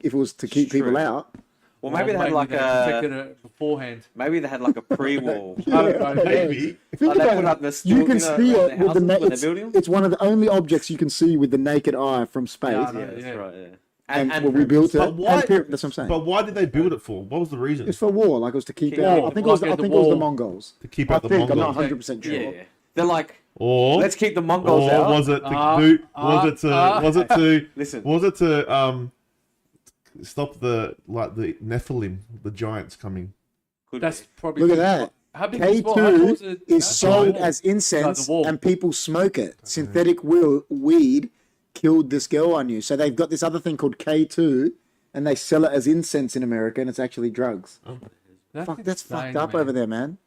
If it was to keep people true. out. Well, maybe they had like protected a it beforehand. maybe they had like a pre-wall. I don't know. Maybe. Think Like they about put it. up the You steel, can you know, see around it the with the houses when naked. they're building them. It's one of the only objects you can see with the naked eye from space. Yeah, I know. Yeah, that's Yeah. right. Yeah. And well, we built it. But why? That's what I'm saying. But why did they build it for? What was the reason? It's for war, like it was to keep Keep out. out. I think it was. Like I the think it was the wall. Mongols. To keep I out the think I'm Mongols. not 100% sure. Yeah. They're like, Or let's keep the Mongols or out. was it to Listen. was it to stop the Nephilim, the giants coming? Could That's be. probably. Look at that. How big is what? How tall K2 is it? is sold Wall. as incense, the wall. and people smoke it. Synthetic weed killed this girl I knew. So they've got this other thing called K2, and they sell it as incense in America, and it's actually drugs. Fuck, that's insane, fucked up man. over there, man.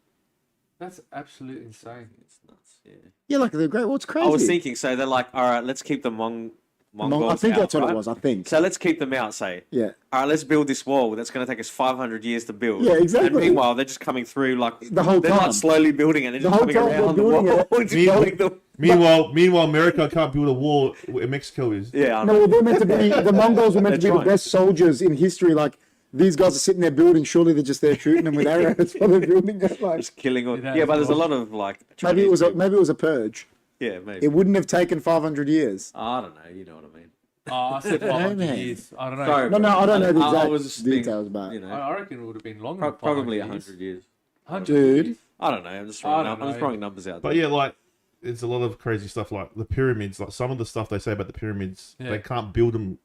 That's absolutely insane. It's nuts. Yeah. Yeah, like the Great Wall, it's crazy. I was thinking, so they're like, all right, let's keep the Mongols I think out, that's what right? it was. I think. So let's keep them out, say. Yeah. All right, let's build this wall that's going to take us 500 years to build. Yeah, exactly. And meanwhile, they're just coming through like The whole they're time. not slowly building it. They're The just whole coming time they're around the building wall. it. Just building them. Meanwhile, America can't build a wall where Mexico is. Yeah, I No, know. well, they're meant to be. The Mongols were meant to be They're the trying. best soldiers in history. Like these guys are sitting there building. Surely they're just there shooting them with arrows while they're building it. Like Just killing all. Yeah, Yeah, but there's a that's lot of like. maybe it Chinese was a people. maybe it was a purge. Yeah, maybe. It wouldn't have taken 500 years. I don't know. You know what I mean. Oh, I said 500 man. years. I don't know. Sorry, No, no, I don't know the I exact was just thinking, details, but you know, I reckon it would have been longer. than probably 500 100 years. 100 Dude. years? I don't know. I'm just I throwing, don't I'm just know. throwing numbers out there. But yeah, like it's a lot of crazy stuff, like the pyramids. Like some of the stuff they say about the pyramids, Yeah. they can't build them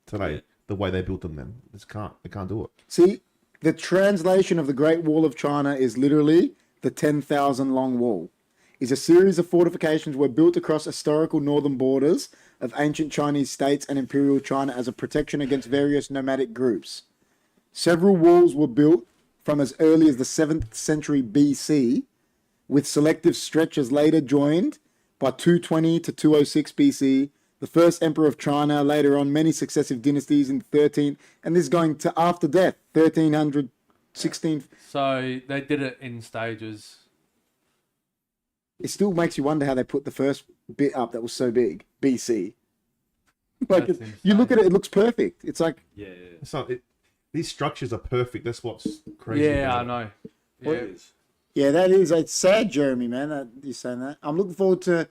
today Yeah. the way they built them then. They can't do it. see, the translation of the Great Wall of China is literally the 10,000 long wall. is a series of fortifications were built across historical northern borders of ancient Chinese states and imperial China as a protection against various nomadic groups. Several walls were built from as early as the 7th century BC, with selective stretches later joined by 220 to 206 BC, the first emperor of China, later on many successive dynasties in 13, and this is going to after death, 1300, 16. So they did it in stages. It still makes you wonder how they put the first bit up that was so big, BC. Like, That's you look at insane. it, it looks perfect. It's like, Yeah. It's not, these structures are perfect. That's what's crazy. Yeah, I about it. know. What Yeah. it is. yeah, that is, it's sad, Jeremy, man, that you're saying that. I'm looking forward to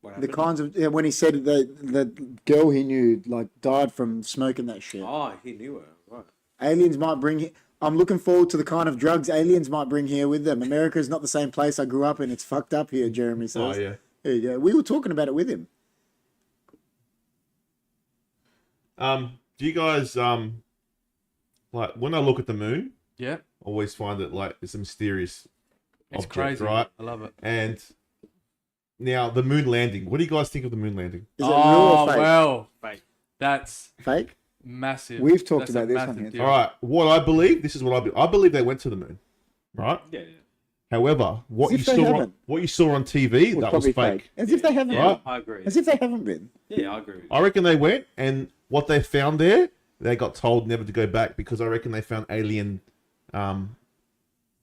What the happened? kinds of, when he said the girl he knew, like, died from smoking that shit. Oh, he knew her. Right. Aliens might bring, I'm looking forward to the kind of drugs aliens might bring here with them. America is not the same place I grew up in. It's fucked up here, Jeremy says. Oh, yeah. There you go. We were talking about it with him. Do you guys, like, when I look at the moon, Yeah. I always find it, like, it's a mysterious It's object, crazy. right? I love it. And now, the moon landing. What do you guys think of the moon landing? Is it real or Oh, fake? well. Fake. That's Fake? massive. We've talked That's about a this on massive here. deal. All right, what I believe, this is what I believe. I believe they went to the moon, right? Yeah. However, what you As if they saw, on, haven't. what you saw on TV, that was probably fake. As if they haven't. Yeah, Right. I agree. As if they haven't been. Yeah, I agree. With you. I reckon they went, and what they found there, they got told never to go back because I reckon they found alien,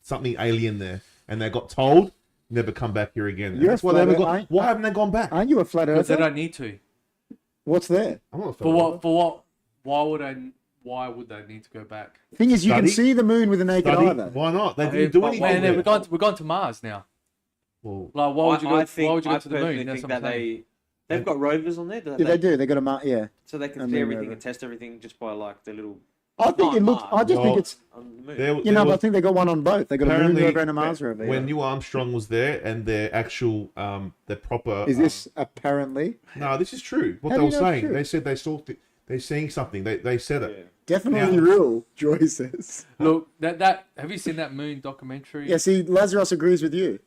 something alien there, and they got told never come back here again. And You're that's why they flat haven't earth- gone. Why haven't they gone back? Aren't you a flat Because they earther? don't need to. What's there? I'm not a For fellow. what? For what? Why would I? Why would they need to go back? Thing is, you can Study? see the moon with a naked Study? eye, though. Why not? They Hey, didn't do but anything. man, there. we're going to Mars now. Well, Like, why would you go? Why would you I go to the personally moon? That's think what I'm that saying. they've got rovers on there. Yeah, they do. They got a mark. Yeah. So they can And see then everything rover. and test everything just by like the little. I think it looks. I just Well, think it's. On the moon. there, You there know, but I was- think they got one on both. They got a moon apparently, rover and a Mars rover. when yeah. Neil Armstrong was there, and their actual, their proper. Is this apparently? No, this is true. What How they do were you know it's saying, true? they said they saw. They're seeing something. They said it. Yeah. Definitely Now- real, Joy says. Look, that have you seen that moon documentary? Yeah, see, Lazarus agrees with you.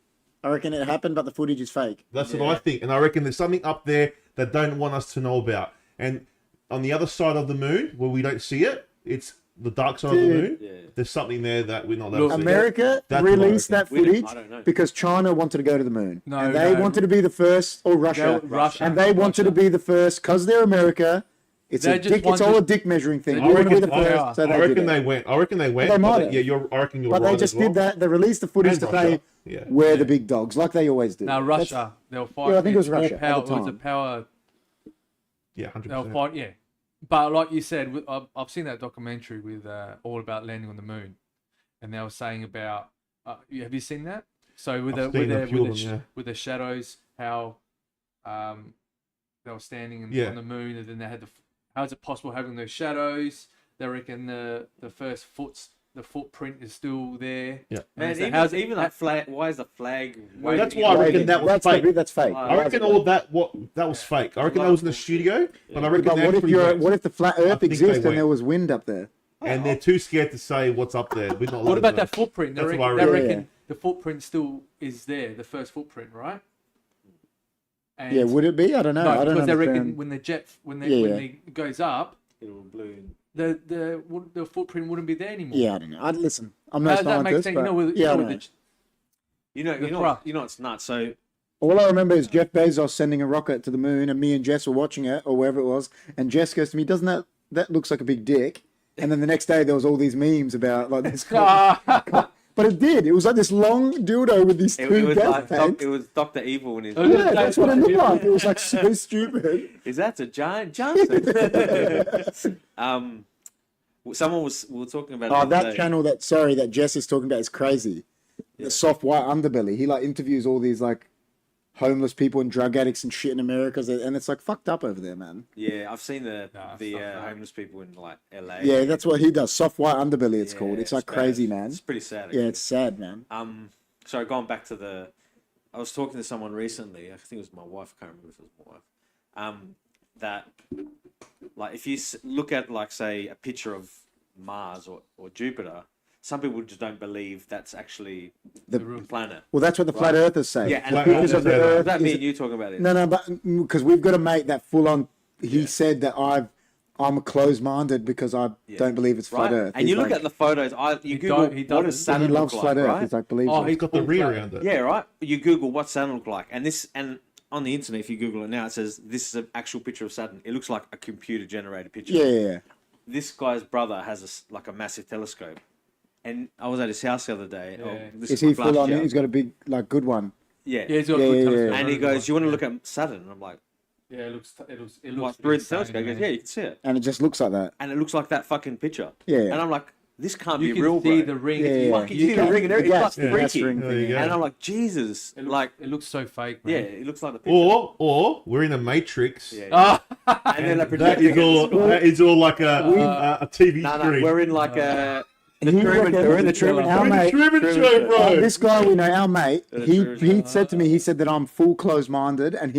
I reckon it happened, but the footage is fake. That's what I think, and I reckon there's something up there that don't want us to know about. And on the other side of the moon, where we don't see it, it's the dark side of the Dude. moon. Yeah. There's something there that we're not allowed Look, to see. America That's what I released that reckon. We don't- footage I don't know. because China wanted to go to the moon. No, and they no. wanted to be the first, or Russia. Russia. And they wanted to be the first because they're America. It's They a just dick, it's all a wanted- dick measuring thing. They You want to be the wanted first, power. so they I did reckon it. they went. I reckon they went. they might but have. yeah, I reckon you're But right they just as well. did that. They released the footage And to Russia. say Yeah. we're the big dogs, like they always do. Now That's- Russia, they'll fight. Yeah, I think it was it's more Russia at Power, the it was a time. power. Yeah, 100%. They'll fight. Yeah, but like you said, I've seen that documentary with all about landing on the moon, and they were saying about. Have you seen that? So with I've the seen a few of them, yeah. with the shadows, how they were standing Yeah. on the moon, and then they had how is it possible having those shadows? They reckon the first footprint is still there. Yeah. And Man, it's like, even that flag. Why is the flag? Well, that's why I reckon that was that's fake. That's fake. I reckon all of that. That was fake. I reckon that was in the studio, but I reckon But they what if actually went. what if the flat Earth think they exists and went. there was wind up there? And they're too scared to say what's up there. We're not. What allowed about to that know. footprint? They That's reckon, what I they reckon. reckon the footprint still is there, the first footprint, right? And Yeah, would it be? I don't know. no, I don't because they reckon understand. when the jet when Yeah. it goes up, It'll balloon. the footprint wouldn't be there anymore. Yeah, I don't know. I'd listen. I'm How no does that make scientist, sense? but You know, with, yeah, I with know. the, You know, The you know, thrust. you know, it's nuts. So All I remember is Jeff Bezos sending a rocket to the moon, and me and Jess were watching it, or wherever it was, and Jess goes to me, "Doesn't that looks like a big dick?" And then the next day there was all these memes about like this. But it did. It was like this long dildo with these it two was gas like tanks. it was Dr. Evil and his. Oh, yeah. Yeah, that's what it looked like. It was like so stupid. Is that a giant Johnson? Someone we were talking about. it Oh, the other that day. channel that Jess is talking about is crazy. The soft white underbelly. He like interviews all these like homeless people and drug addicts and shit in America, and it's like fucked up over there, man. Yeah, I've seen the Nah, fuck that. homeless people in like LA. Yeah, that's what he does. Soft white underbelly, it's called. It's like bad. crazy, man. It's pretty sad. Yeah, actually. it's sad, man. Sorry, going back to I was talking to someone recently. I think it was my wife. I can't remember if it was my wife. That like if you look at like say a picture of Mars or Jupiter, some people just don't believe that's actually The the planet. Well, that's what the flat earthers say. Yeah, and Flat pictures earthers of the say that. earth. Is that me is- and you talking about it? No, but because we've got a mate that full on. He said that I'm closed-minded because I don't believe it's flat Right? Earth. And He's you look like, at the photos. You He Google he what does doesn't. he Saturn loves look flat like, Earth. right? He's like believes Oh, it. It's got the ring around it. Yeah, right. You Google what Saturn look like, and on the internet, if you Google it now, it says this is an actual picture of Saturn. It looks like a computer-generated picture. Yeah. This guy's brother has a massive telescope, and I was at his house the other day. Yeah. Oh, this Is he like full last on? year. He's got a big, like, good one. Yeah. Yeah, he's got Yeah, a good yeah, telescope. yeah. And he Very goes, good "You want to one. look at Saturn?" And I'm like, Yeah, it looks "What through the insane, telescope?" He goes, man. "Yeah, you can see it, And it just looks like that. and it looks like that fucking picture." Yeah. And I'm like, "This can't You be can real, see bro." the ring. Yeah, Fuck, you see the ring and everything. The It's gas freaky. ring There thing. you go. And I'm like, Jesus, It looks, like, it looks so fake, yeah, man. it looks like the picture. Or we're in the Matrix. Yeah, Ah, and then they That project is it against all. the sky. That is all like a TV No, screen. we're in like a. He reckons- We're in the Truman Our We're in the mate- Truman Truman Show, Show. bro. This guy we know, our mate, Yeah, he true. said to me, he said that I'm full closed-minded, and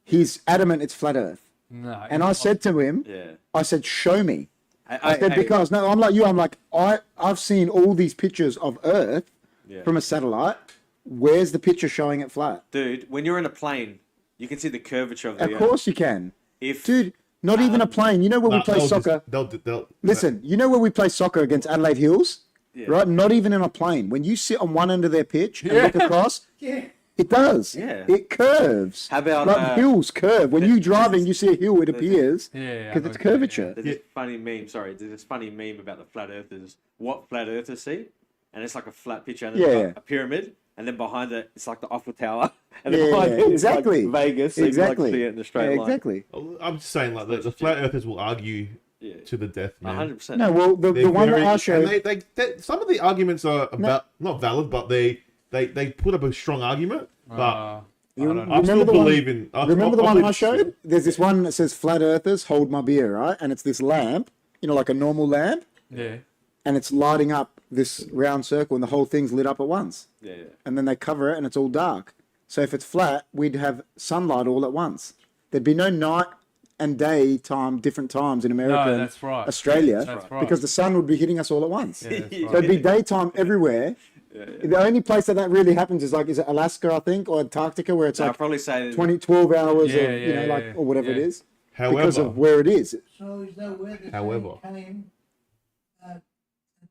he's adamant it's flat Earth. no. And I said to him, Yeah. I said, show me. I said, hey, because, no, I'm like you, I'm like, I've seen all these pictures of Earth Yeah. from a satellite. Where's the picture showing it flat? Dude, when you're in a plane, you can see the curvature of the Of Earth. course you can. If Dude, not even a plane. You know where we Nah, play they'll soccer? just- they'll- Listen, you know where we play soccer against Adelaide Hills? Yeah. Right? Not even in a plane. When you sit on one end of their pitch and Yeah. look across, it does. Yeah. It curves. How about, like hills curve. When you drive and you see a hill, it appears Yeah, because I it's know. curvature. There's this funny meme. Sorry, there's this funny meme about the flat earthers. What flat earthers see, and it's like a flat picture and it's Yeah. like a pyramid, and then behind it, it's like the Eiffel Tower, and then Yeah, behind yeah, it, it's exactly. like Vegas. So Exactly. You can like see it in a straight Yeah, line. exactly. I'm just saying, like the flat earthers will argue Yeah. to the death, man. 100%. No, well, the They're one that very- I showed. and they some of the arguments are about not valid, but they put up a strong argument. But I don't know. I still Remember the one- believe in. Remember the I one believe I it's true. showed? There's this one that says "Flat Earthers hold my beer," right? And it's this lamp, you know, like a normal lamp, Yeah. and it's lighting up this round circle, and the whole thing's lit up at once. Yeah, yeah. And then they cover it, and it's all dark. So if it's flat, we'd have sunlight all at once. There'd be no night and day time, different times in America No, and that's right. Australia, That's right. because the sun would be hitting us all at once. Yeah, that's So right. it'd be daytime everywhere. Yeah, The only place that really happens is like, is it Alaska, I think, or Antarctica, where it's So I'll like probably say 12 hours Yeah, of, you know, yeah, like, yeah, or whatever it yeah. is, because However, of where it is. So is that where the However. sun came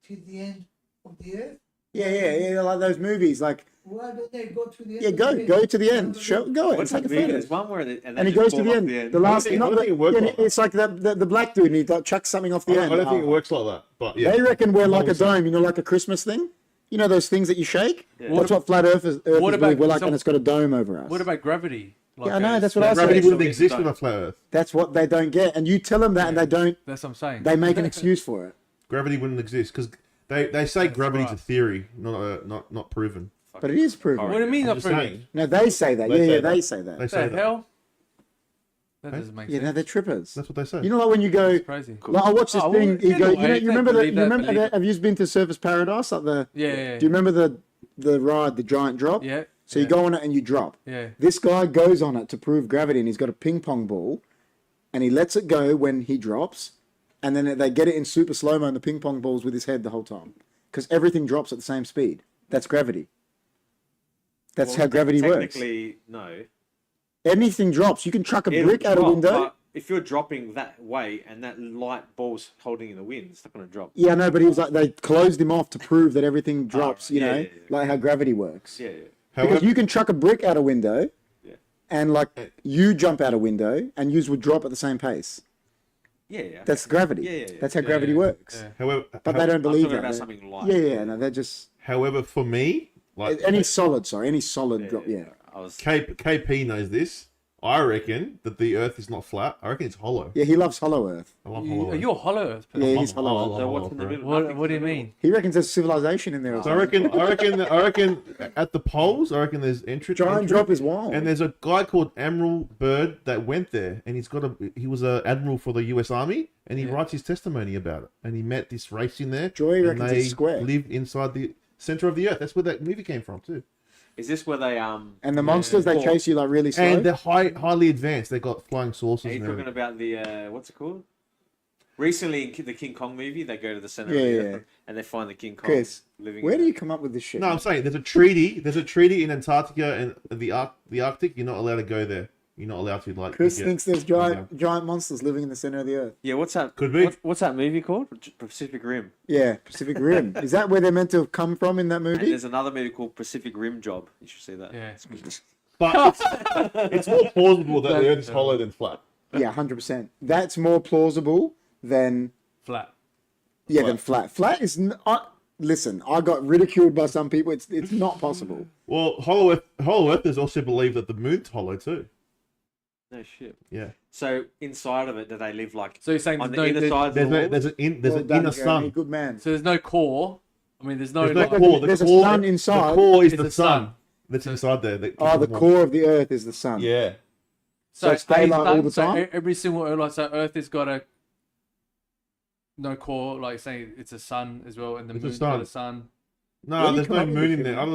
to the end of the earth? Yeah, like those movies, like, Why don't they go to the end? yeah, of the earth? go to the end, show, go and what's take that a movie? photo. There's one where they, And he just goes to fall the off end. the The last, I not don't the, think it works yeah, like that. it's like the black dude, and he like chucks something off the I end. don't think it Oh. works like that. But yeah, They reckon we're like a Always say- dome, you know, like a Christmas thing. You know those things that you shake? Yeah. That's what flat earthers What believe. about- We're like, so- and it's got a dome over us. What about gravity? Yeah, I know, that's what I said. Gravity wouldn't So exist don't- with a flat Earth. That's what they don't get. And you tell them that and they don't, That's what I'm saying. they make an excuse for it. Gravity wouldn't exist because they say gravity's right. a theory, not proven. But it is proven. What do you mean I'm not just proven? saying. No, they say that. They Yeah, say they that. say They that. What say the that. hell? That doesn't make Yeah, no, sense. they're trippers. That's what they say. You know, like when you go, It's crazy. like, I watched this Oh, well, thing. You in go, a you way, know, they you remember that? believe You that, remember? believe it. Have you been to Surface Paradise? Like the, Yeah. do you remember the ride, the giant drop? Yeah. So you go on it and you drop. Yeah. This guy goes on it to prove gravity, and he's got a ping pong ball, and he lets it go when he drops, and then they get it in super slow mo, and the ping pong ball's with his head the whole time, because everything drops at the same speed. That's gravity. That's how gravity works. Technically, no. Anything drops. You can chuck a It'll brick out a drop, window. but if you're dropping that way and that light ball's holding in the wind, it's not going to drop. Yeah, no, but he was like, they closed him off to prove that everything drops, right. you know, Yeah. like how gravity works. Yeah, yeah. Because However, you can chuck a brick out a window, Yeah. and like you jump out a window, and yous would drop at the same pace. Yeah, yeah. That's gravity. Yeah. That's how gravity works. Yeah. however, But they don't I'm believe talking that. about They- something light. Yeah, no, they're just however, for me, like any solid drop. Yeah, I was. KP knows this. I reckon that the Earth is not flat. I reckon it's hollow. yeah. He loves Hollow Earth. I love hollow. Are Earth. you a hollow earth Yeah, person? he's Hollow Earth. So what's in the bro. middle? What do you mean? He reckons there's civilization in there. Or So I something. reckon at the poles, I reckon there's entry. Giant drop is wild. And there's a guy called Admiral Byrd that went there, and he was a admiral for the U.S. Army, and he writes his testimony about it. And he met this race in there. Joy and reckons it's square. live inside the center of the Earth. That's where that movie came from too. Is this where they And the monsters they Cool. chase you like really slow. And they're highly advanced. They got flying saucers. Are you and talking everything. about the what's it called? Recently, in the King Kong movie, they go to the center Yeah, of the yeah. Earth and they find the King Kong Chris, living. where in do you there. come up with this shit? No, I'm saying there's a treaty. There's a treaty in Antarctica and the Arctic. You're not allowed to go there. You're not allowed to like. Chris get- thinks there's giant monsters living in the center of the earth. Yeah, what's that? Could be. What's that movie called? Pacific Rim. Yeah, Pacific Rim. Is that where they're meant to have come from in that And movie? there's another movie called Pacific Rim Job. You should see that. Yeah. But it's more plausible that the Earth is hollow than flat. Yeah, 100%. That's more plausible than Flat. than flat. Flat is listen. I got ridiculed by some people. It's not possible. Well, hollow Earthers also believe that the moon's hollow too. No shit. Yeah. So inside of it, do they live like So you're saying on there's the no, inner side of the wall? There's an Well done, inner Jeremy. sun. Good man. so there's no core. I mean, there's no. There's no like- core. there's a core, sun inside. The core is It's the the sun. sun. That's inside there. that Oh, the keeps them core of the Earth is the sun. warm. Yeah. So it's daylight done, all the so time? every single Earth, like, so Earth has got a no core, like saying it's a sun as well, and the It's a moon's got sun. a sun. Where No, do you there's come no up with moon this in shit, there. man? I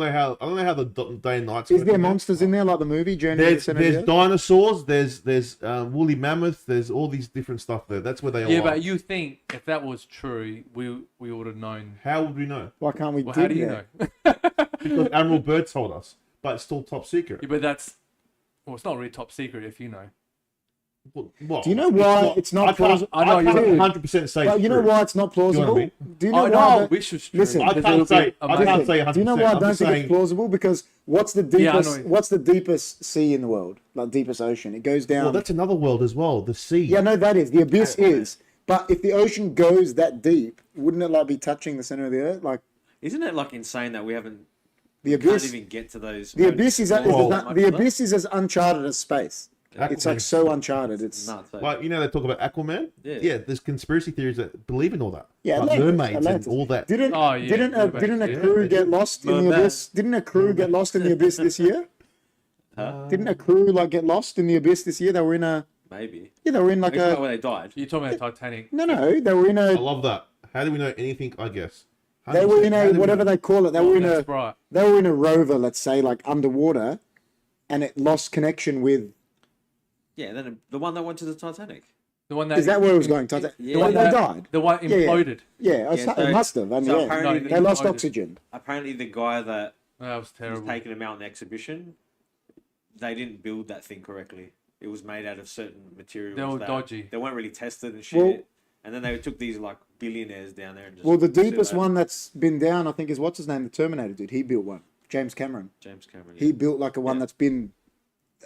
don't know how the day and nights. Is work there in there. monsters in there like the movie Journey to the There's Center of the there's Earth? dinosaurs. There's woolly mammoth. There's all these different stuff there. That's where they Yeah, all are. but you think if that was true, we would have known. How would we know? Why can't we Well, dig how do you there? know? Because Admiral Byrd told us, but it's still top secret. Yeah, but that's well, it's not really top secret if you know. Well, Do you know why it's not I can't. plausible? I know I you can't do. 100% say. Well, it's you know true. why it's not plausible? what I mean? Do you know I why? know. I that- wish it was true. Listen, I because can't it would say. be I amazing. can't say 100%. Do you know why I I'm don't just think saying, it's plausible? Because what's the Yeah, I deepest? know. What's the deepest sea in the world? Like deepest ocean? It goes down. Well, that's another world as well. The sea. Yeah, no, that is the abyss is. But if the ocean goes that deep, wouldn't it like be touching the center of the earth? Like Isn't it like insane that we haven't the can't abyss. even get to those? The abyss is Well- the abyss is as uncharted as space. It's like Aquaman. so uncharted. It's nuts. Eh? Like, you know, they talk about Aquaman. Yeah. There's conspiracy theories that believe in all that. yeah, like Atlantis, mermaids Atlantis. and all that. Didn't Oh, yeah, didn't a, mermaids, didn't a yeah. crew get lost in the Merman. abyss? Didn't a crew get lost in the abyss this year? Didn't a crew like get lost in the abyss this year? They were in a Maybe. they were in like Maybe a where they died. You're talking about Titanic. no, they were in I a love that. How do we know anything? I guess. they were in 100%. How a do we whatever know? they call it. They were in a That's right. they were in a rover, let's say, like underwater, and it lost connection with. Yeah, then the one that went to the Titanic. The one that Is that where it was going? Titan- Yeah. The one that- they died. The one Yeah, yeah. imploded. Yeah, Yeah, it so- must have. I mean, so yeah. apparently No, They lost imploded. oxygen. Apparently, the guy that That was was terrible. taking him out in the exhibition, they didn't build that thing correctly. It was made out of certain materials. They were that dodgy. They weren't really tested and shit. Well- and then they took these like billionaires down there and just. Well, the set deepest that- one that's been down, I think, is what's his name, the Terminator dude. He built one. James Cameron. James Cameron. He built like a one Yeah. that's been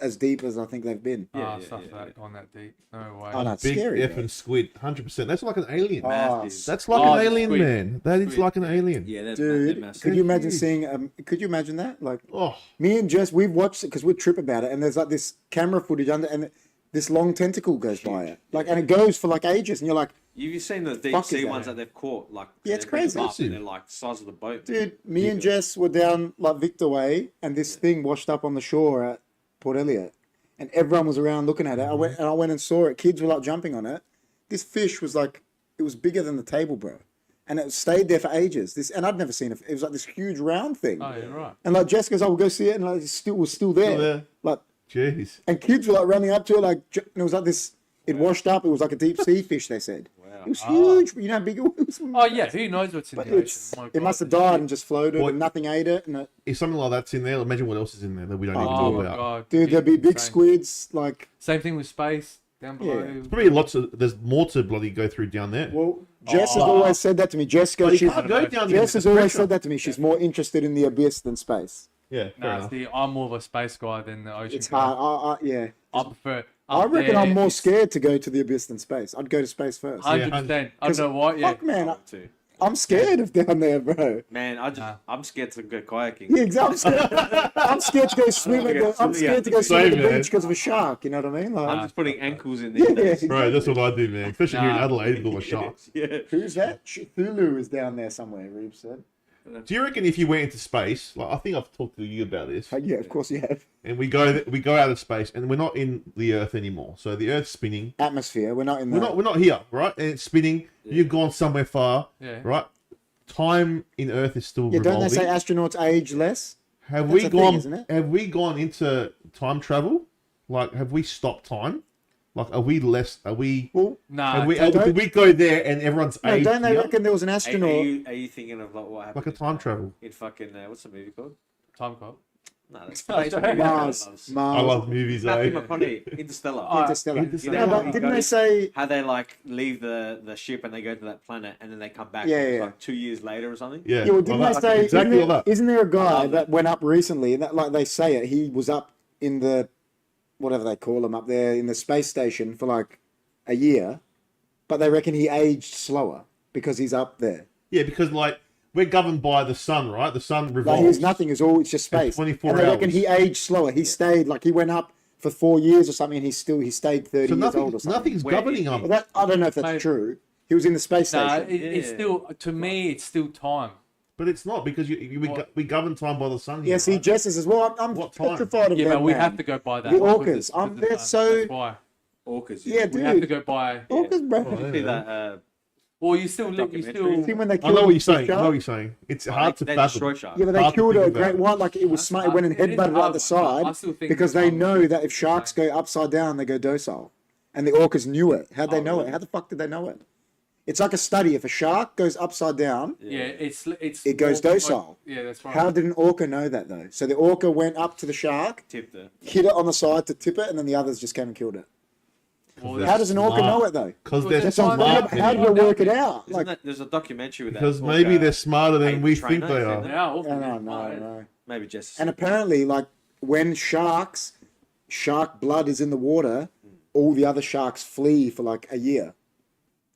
as deep as I think they've been. Ah, yeah, stuff yeah, that yeah. gone that deep. No way. Oh, no, it's Big scary. effing bro. squid. 100%. That's like an alien. Oh, Massive. That's like Oh, an alien, squid. man. That is Squid. like an alien. Yeah, they're dude, massive. could you imagine Huge. seeing? Could you imagine that? Like Oh, me and Jess, we've watched it because we trip about it, and there's like this camera footage under, and this long tentacle goes by it, like, and it goes for like ages, and you're like, You've seen the deep Fuck is sea that? ones that they've caught, like Yeah, it's they've picked them crazy. up and they're like the size of the boat. dude, me and Jess were down like Victor Way, and this thing washed up on the shore at Port Elliot, and everyone was around looking at it. I went and saw it. Kids were like jumping on it. This fish was like, it was bigger than the table, bro, and it stayed there for ages. And I'd never seen it. It was like this huge round thing. Oh, you're right. And like Jess goes, "Oh, we'll go see it," and like it was still there. there. Like, jeez. and kids were like running up to it, like, and it was like this. It washed up. It was like a deep sea fish. They said it was huge. You know how big it was. Oh yeah, who knows what's in But the ocean? it's, My it God, must have it's died huge. and just floated, What- and nothing ate it. And If something like that's in there, imagine what else is in there that we don't even Oh know my about. God, dude, there'd be big insane. squids. Like, Same thing with space down below. Yeah. Probably lots of. There's more to bloody go through down there. well, Jess has always said that to me. Jess But goes, you she's, can't go down there. Jess has There's always pressure. said that to me. She's more interested in the abyss than space. Yeah, fair Nah, enough. see, I'm more of a space guy than the ocean It's guy. hard. Yeah. I prefer. I up reckon there, I'm more it's scared to go to the abyss than space. I'd go to space first. 100%. I don't know what. Yeah. Fuck, man, Too. I'm scared of down there, bro. Man, I'm scared to go kayaking. Yeah, exactly. I'm scared to go swim. I'm scared to go swim at the Same, man. beach because of a shark. You know what I mean? Like, I'm just putting ankles in yeah, there. yeah. Bro, that's what I do, man. Especially here in Nah. Adelaide with all the sharks. Yeah. Who's that? Cthulhu is down there somewhere. Reeves said. Do you reckon if you went into space, like I think I've talked to you about this, Yeah, of course you have. and we go out of space, and we're not in the Earth anymore. So the Earth's spinning. Atmosphere. We're not in that. We're not here, right? And it's spinning. You've gone somewhere far, Yeah. right? Time in Earth is still Yeah, don't revolving. they say astronauts age less? have that's we a thing, gone? isn't it? Have we gone into time travel? Like, have we stopped time? Like, are we less? Are we? Well, Nah, Did we go there and everyone's no, aged don't they here? reckon there was an astronaut? Are you thinking of like what happened? Like a time travel. In fucking what's the movie called? time cop. No, that's Mars. Mars. I love movies. Matthew Eh? McConaughey, Interstellar. Interstellar. Interstellar. No, but Yeah. didn't they say? How they like leave the ship and they go to that planet and then they come back Yeah. like 2 years later or something? Yeah. Yeah, well, didn't they say? exactly isn't, like that? isn't there a guy love that it. went up recently? And that, like they say it, he was up in the whatever they call him up there in the space station for like a year, but they reckon he aged slower because he's up there. Yeah, because like we're governed by the sun, right? The sun Like revolves. he's nothing. It's just space. 24 and they reckon hours. he aged slower. He stayed like he went up for 4 years or something, and he stayed 30 So years old or something. nothing's Where governing it- him. Well, that, I don't know if that's Mate. true. He was in the space Nah, station. it's Yeah. still, to me, it's still time. But it's not because we govern time by the sun. Yeah, Here, see, right? Jess says, well, I'm What time? petrified of Yeah, them, but we man. have to go by that. The because orcas, it's- they're that's so- That's why. Orcas. Yeah, We have to dude. go by. Orcas, bro. Oh, yeah. See that? Well, you still, Documentary. See when they I killed know what the you're saying. I shark? know what you're saying. It's hard to they fathom. destroy sharks. Yeah, but they Hard to killed think a about. great white, like it was smart. It went and It is headbutted it hard, out the side I still think because it's they hard. know that if sharks go upside down, they go docile. And the orcas knew it. How'd they Oh, know really? it? How the fuck did they know it? It's like a study. If a shark goes upside down, Yeah, it's it goes more- docile. Yeah, that's right. how did an orca know that though? So the orca went up to the shark, Tipped it. hit it on the side to tip it, and then the others just came and killed it. Well, They're How does an orca smart. know it though? Because Well, they're that's That's fine. on, smart. how man. did they work it out? Isn't Like, that, there's a documentary with that. Because maybe they're smarter than Hey, we trainer, think they isn't are. it? Yeah, no. Maybe just. And apparently, like when shark blood is in the water, all the other sharks flee for like a year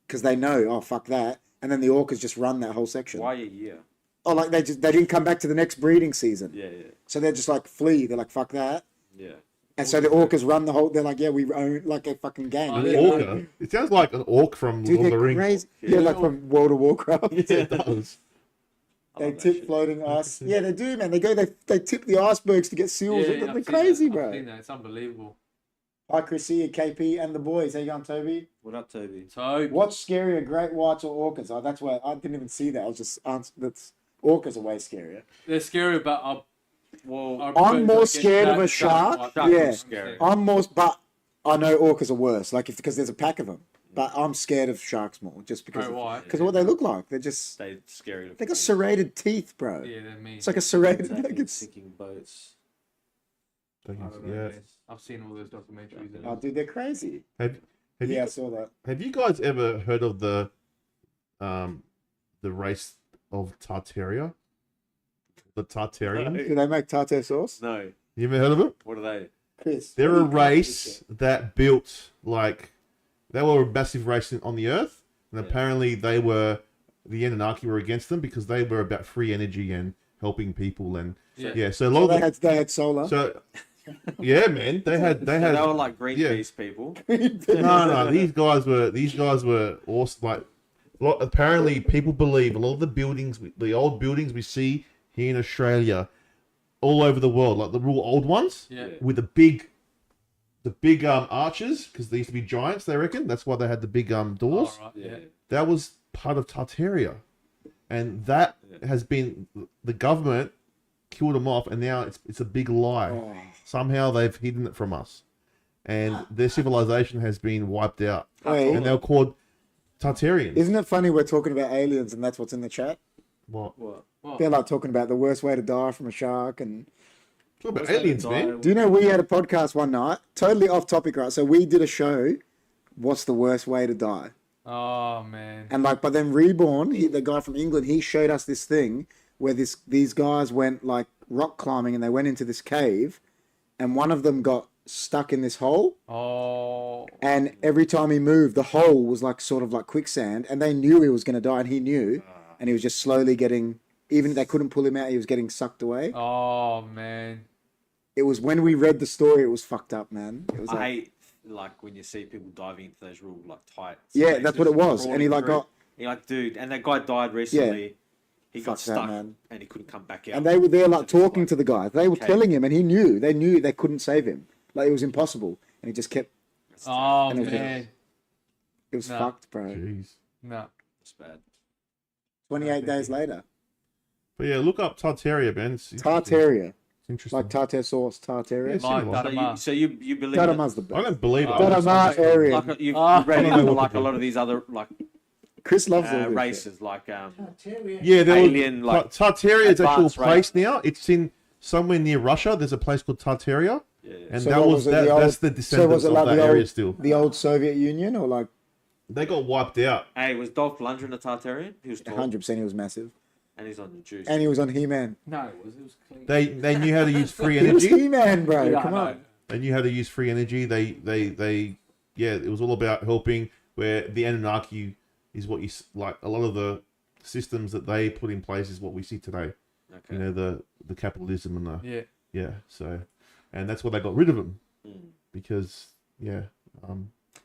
because they know, oh fuck that, and then the orcas just run that whole section. Why a year? Oh, like they didn't come back to the next breeding season, Yeah. so they're just like flee. They're like fuck that, Yeah. and so the orcas run the whole. They're like, yeah, we own like a fucking gang. Oh, An yeah. orca. It sounds like an orc from Dude, Lord of they're the Rings. crazy. Yeah, like from World of Warcraft. Yeah, it does. I They love that tip shit. floating ice. Yeah, they do, man. They tip the icebergs to get seals. Yeah, They're I've seen crazy, that. bro. I've seen that. It's unbelievable. Hi, Chrissy and KP and the boys. How you going, Toby? What up, Toby? So, What's scarier, great whites or orcas? Oh, that's why I didn't even see that. I was just that's orcas are way scarier. they're scary, but Well, I'm more scared of a shark. Yeah. Scary. I'm more, but I know orcas are worse. Like because there's a pack of them. But I'm scared of sharks more, just because Bro, why? of what they look like. They're just They scary. they got serrated teeth, bro. Yeah, they're mean. It's like a serrated. Exactly, Like it's, sinking boats. I don't know, Yeah. man. I've seen all those documentaries. And oh, dude, they're crazy. Have Yeah, I you saw that. have you guys ever heard of the race of Tartaria? The Tartarians? Do they make tartare sauce? No. You ever heard of it? What are they? Chris, They're what a do you think of this race that built like they were a massive race on the earth, and Yeah. apparently the Anunnaki were against them because they were about free energy and helping people and Yeah. yeah. So shit? long. They had solar. So yeah, man, they had They were like yeah. Greenpeace people. no, these guys were awesome. Like, apparently, people believe a lot of the buildings, the old buildings we see here in Australia, all over the world, like the real old ones, Yeah. with the big arches, because they used to be giants. They reckon that's why they had the big doors. All right, Yeah. yeah. That was part of Tartaria, and that has been the government killed them off, and now it's a big lie. Oh. Somehow they've hidden it from us, and their civilization has been wiped out. Wait, And they're called Tartarians. isn't it funny we're talking about aliens and that's what's in the chat? What? What? What? They're like talking about the worst way to die from a shark. And Talk about What's that aliens, desire? man. do you know we had a podcast one night, totally off topic, right? So we did a show, what's the worst way to die? Oh man. And like, but then Reborn, the guy from England, he showed us this thing where these guys went like rock climbing and they went into this cave, and one of them got stuck in this hole. Oh. And every time he moved, the hole was like sort of like quicksand, and they knew he was going to die, and he knew, and he was just slowly getting. Even if they couldn't pull him out, he was getting sucked away. Oh man. It was when we read the story, it was fucked up, man. It was I like, hate like when you see people diving into those real like tight. yeah, spaces, that's what it was. And he crawling like through. got, You're like, dude, and that guy died recently. He got Fuck that, stuck man. and he couldn't come back out. and they were there like Just talking like- to the guy. They were Okay. telling him, and he knew. They knew they couldn't save him. Like it was impossible, and he just kept. Oh And it was- man. It was Nah. fucked, bro. Jeez. No. It's bad. 28 days later, But yeah, look up Tartaria, man. It's Tartaria. It's interesting. like tartare sauce, tartare. Yes. Like similar. Dadama. So you believe that, Dadama's the I best. don't believe it. Oh, Dadama area. like you've Ah. read I don't know into what like to a do. lot of these other like Chris loves all this shit. races, like Tartarian. Yeah, there Alien, was like, Tartaria's actual advanced place now. It's in somewhere near Russia. There's a place called Tartaria, and So that what was was it, that. the old- That's the So descendants was it of like that the area old, still. the old Soviet Union, or like They got wiped out. hey, was Dolph Lundgren a Tartarian? He was tall, 100%? He was massive, and he's on the juice. and he was on He-Man. No, it was clean. They knew how to use free He was energy. He-Man, bro. Yeah, I Come know. on. They knew how to use free energy. They yeah, it was all about helping. Where the Anunnaki is what like a lot of the systems that they put in place is what we see today. Okay. You know, the capitalism and the Yeah. so, and that's why they got rid of them Mm. because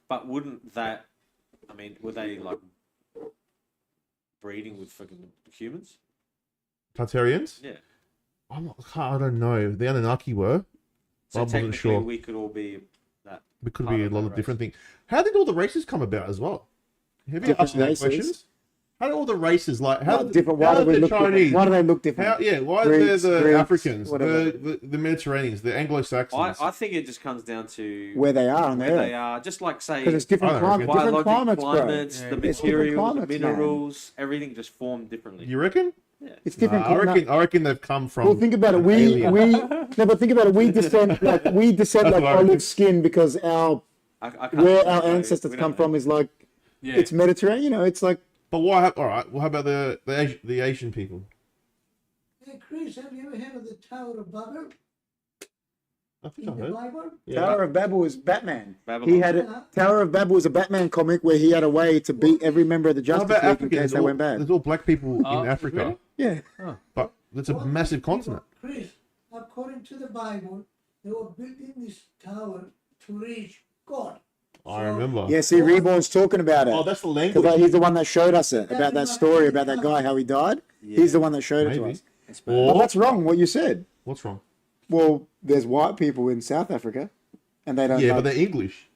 But wouldn't that? I mean, were they like breeding with fucking humans? Tartarians. Yeah. I don't know. The Anunnaki were. So I wasn't technically, sure. we could all be that. It could part be a of lot that of different race. things. How did all the races come about as well? Have you Different asked that races? questions? How do all the races like how Like different. Why how do we the look Chinese? different? Why do they look different? How, yeah, why Greeks, are there the Greeks, Africans, whatever. the Mediterraneans, the Anglo-Saxons? I think it just comes down to Where they are on where the they earth. are. Just like say Because it's different I don't climate, reckon. different biological climates, Yeah, the it's different materials, climates, the man. minerals, everything just formed differently. You reckon? bro. It's different. Nah, I reckon they've come from. Well, think about it. an We alien. no, but think about it. We descend like That's what I reckon. olive skin because our I can't where say, our so ancestors we come don't know. from is like Yeah. it's Mediterranean. You know, it's like But why? All right. Well, how about the Asian people? Hey, Chris, have you ever heard of the Tower of Babel I think in I the heard. Bible? Tower of Babel was Batman. Babylon. He had a Tower of Babel was a Batman comic where he had a way to beat every member of the What Justice about League Africa? in case There's they all, went bad. there's all black people Oh, in Africa, really? Yeah, but it's a massive continent. Chris, according to the Bible, they were building this tower to reach God. I remember. yeah. See, Reborn's talking about it. Oh, that's the language. Because he's the one that showed us it about that story about that guy how he died. He's the one that showed it to Maybe. us. It's But Or that's wrong. What you said. what's wrong? Well, there's white people in South Africa, and they don't. Yeah, like- but they're English.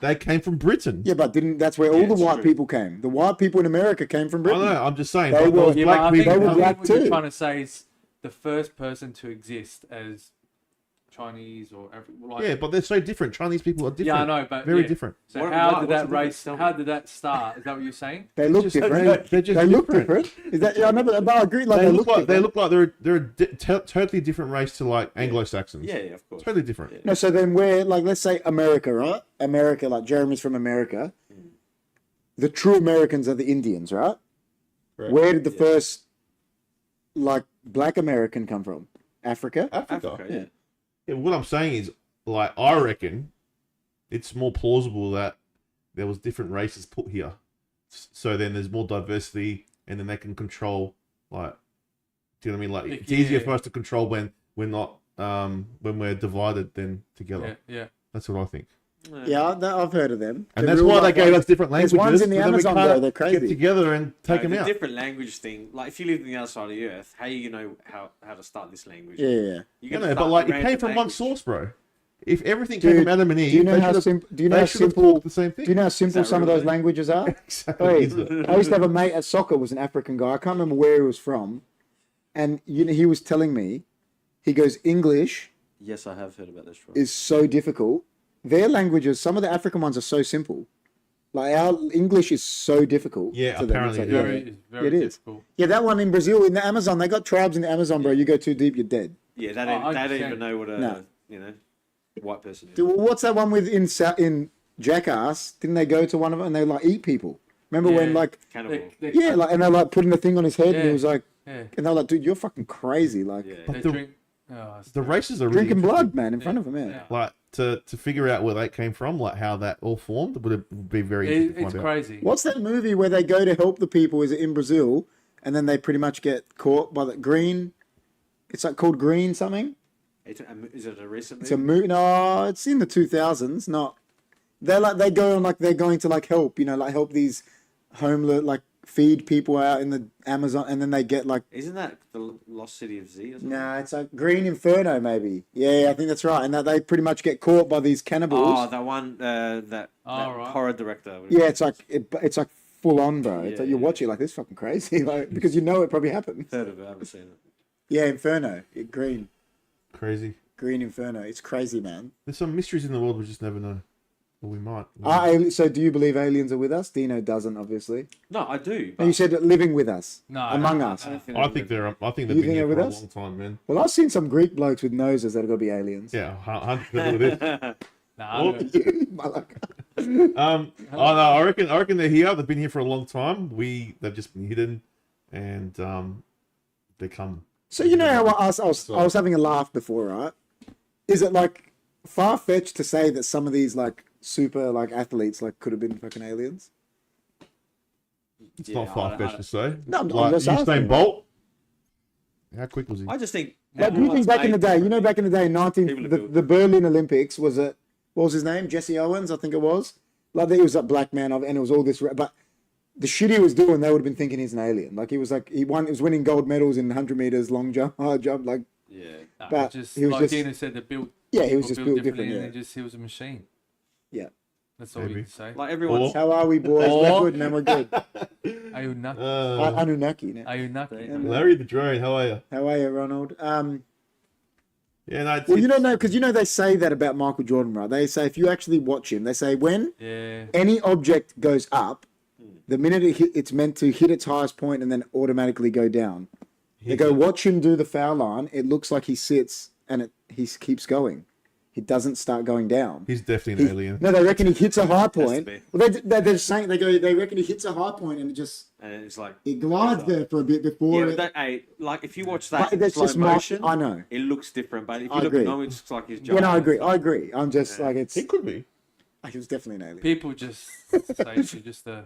They came from Britain. yeah, but didn't that's where all the it's white true. people came? The white people in America came from I Britain. know. I'm just saying. They But were- those Yeah, black but I people. think, They were I black think what you're too. trying to say is the first person to exist as Chinese or like, Yeah, but they're so different. Chinese people are different. yeah, I know, but Very yeah. different. So What- how why- did what's that the difference? race? Tell me. How did that start? Is that what you're saying? They look just- different. they're just they look different. different. Is that? Yeah, I know, but I agree. Like They they, look like different. they're a totally different race to like Anglo-Saxons. Yeah, of course. Totally different. Yeah. No, so then we're like, let's say America, right? America, like Jeremy's from America. The true Americans are the Indians, right? Correct. Where did the first, like, black American come from? Africa? Africa. Africa, yeah. Yeah, what I'm saying is, like, I reckon it's more plausible that there was different races put here, so then there's more diversity, and then they can control. Like, do you know what I mean? Like, it's easier Yeah. for us to control when we're not, when we're divided than together. Yeah. That's what I think, Yeah, I've heard of them. and They're that's real why they like gave ones. us different There's languages. ones in the so then we Amazon, can't bro, they're crazy. Get together and take No, them the out. different language thing. Like if you live on the other side of the earth, how you know how to start this language? Yeah. You're You gonna know, start but like, the it came random from one language. source, bro. If everything Dude, came from Adam and Eve, Do you know they how should have- simple? Do you know they how should have simple? talked the same thing. Do you know how simple that some of really? those languages are? Exactly. Hey, Is it? I used to have a mate at soccer, was an African guy. I can't remember where he was from, and you know, he was telling me, he goes, English Yes, I have heard about this. Right? is so difficult. Their languages, some of the African ones are so simple. Like our English is so difficult. Yeah, to them. apparently It's it like, is. It's very It is. difficult. yeah, that one in Brazil, in the Amazon, they got tribes in the Amazon, bro. You go too deep, you're dead. Yeah, they Oh, don't, they don't 100%. even know what a No. white person is. Dude, what's that one with in Jackass? Didn't they go to one of them and they like eat people? Remember when Yeah. like Cannibal. yeah, like and they like putting the thing on his head and he Yeah. was like, Yeah. and they're like, dude, you're fucking crazy, like Yeah. They the- drink. Oh, it's The terrible. races are really drinking interesting. blood, man, in front of him. Yeah. Like to figure out where they came from, like how that all formed, would be very It, interesting to it's find out. crazy. What's that movie where they go to help the people? Is it in Brazil? And then they pretty much get caught by the green. It's like called Green something. Is it a recent It's a movie? movie. No, it's in the 2000s. Not. They're like they go on like they're going to like help. You know, like help these homeless, like feed people out in the Amazon, and then they get like. Isn't that the Lost City of Z or something? Nah, it's like Green Inferno, maybe. Yeah, I think that's right. And that they pretty much get caught by these cannibals. Oh, the one that right. horror director. Yeah, it's like full on, bro. It's like you Yeah, watch it like this fucking crazy, like because you know it probably happened. Heard of it, I haven't seen it. Yeah, Inferno, Green. Crazy. Green Inferno. It's crazy, man. There's some mysteries in the world we just never know. Or we might. So do you believe aliens are with us? Dino doesn't, obviously. No, I do. And you said that living with us. No, Among us. I think they've You been think here they're with for a us? long time, man. Well, I've seen some Greek blokes with noses that are going to be aliens. Yeah, 100% with this. Nah, Well, Malaka. Oh no, I reckon they're here. They've been here for a long time. They've just been hidden, and they come. So you know how I was having a laugh before, right? Is it like far-fetched to say that some of these like super like athletes like could have been fucking aliens? It's not far-fetched to say. No, I'm Like just asking. Usain Bolt. How quick was he? I just think. Like, do you think back in the day? You know, back in the day, the Berlin Olympics was it? What was his name? Jesse Owens, I think it was. Like he was a black man, and it was all this. But the shit he was doing, they would have been thinking he's an alien. Like he was was winning gold medals in 100 meters long jump, high jump. Like Yeah. but just he was like just Dino said, they're built. yeah, he was people just built different. differently, Yeah. and he was a machine. Yeah. That's all Maybe. you can say. Like everyone's. How are we, boys? Or- We're good, man. We're good. Ayunaki. Anunnaki. Now. Ayunaki. Larry the Drone. How are you? How are you, Ronald? Yeah, no. Well, you don't know because they say that about Michael Jordan, right? They say if you actually watch him, they say when Yeah. any object goes up, the minute it's meant to hit its highest point and then automatically go down. They go watch him do the foul line. It looks like he sits and he keeps going. He doesn't start going down. He's definitely an alien. No, they reckon he hits a high point. be. Well, they're saying they reckon he hits a high point and And it's like. it glides there for a bit before. Yeah, it, but like if you watch that but in that's slow just motion, I know. it looks different. But if I you look agree. at him, it looks like he's Yeah, jumping. no, I agree. I'm just like it's. He could be. He was definitely an alien. People just say shit just to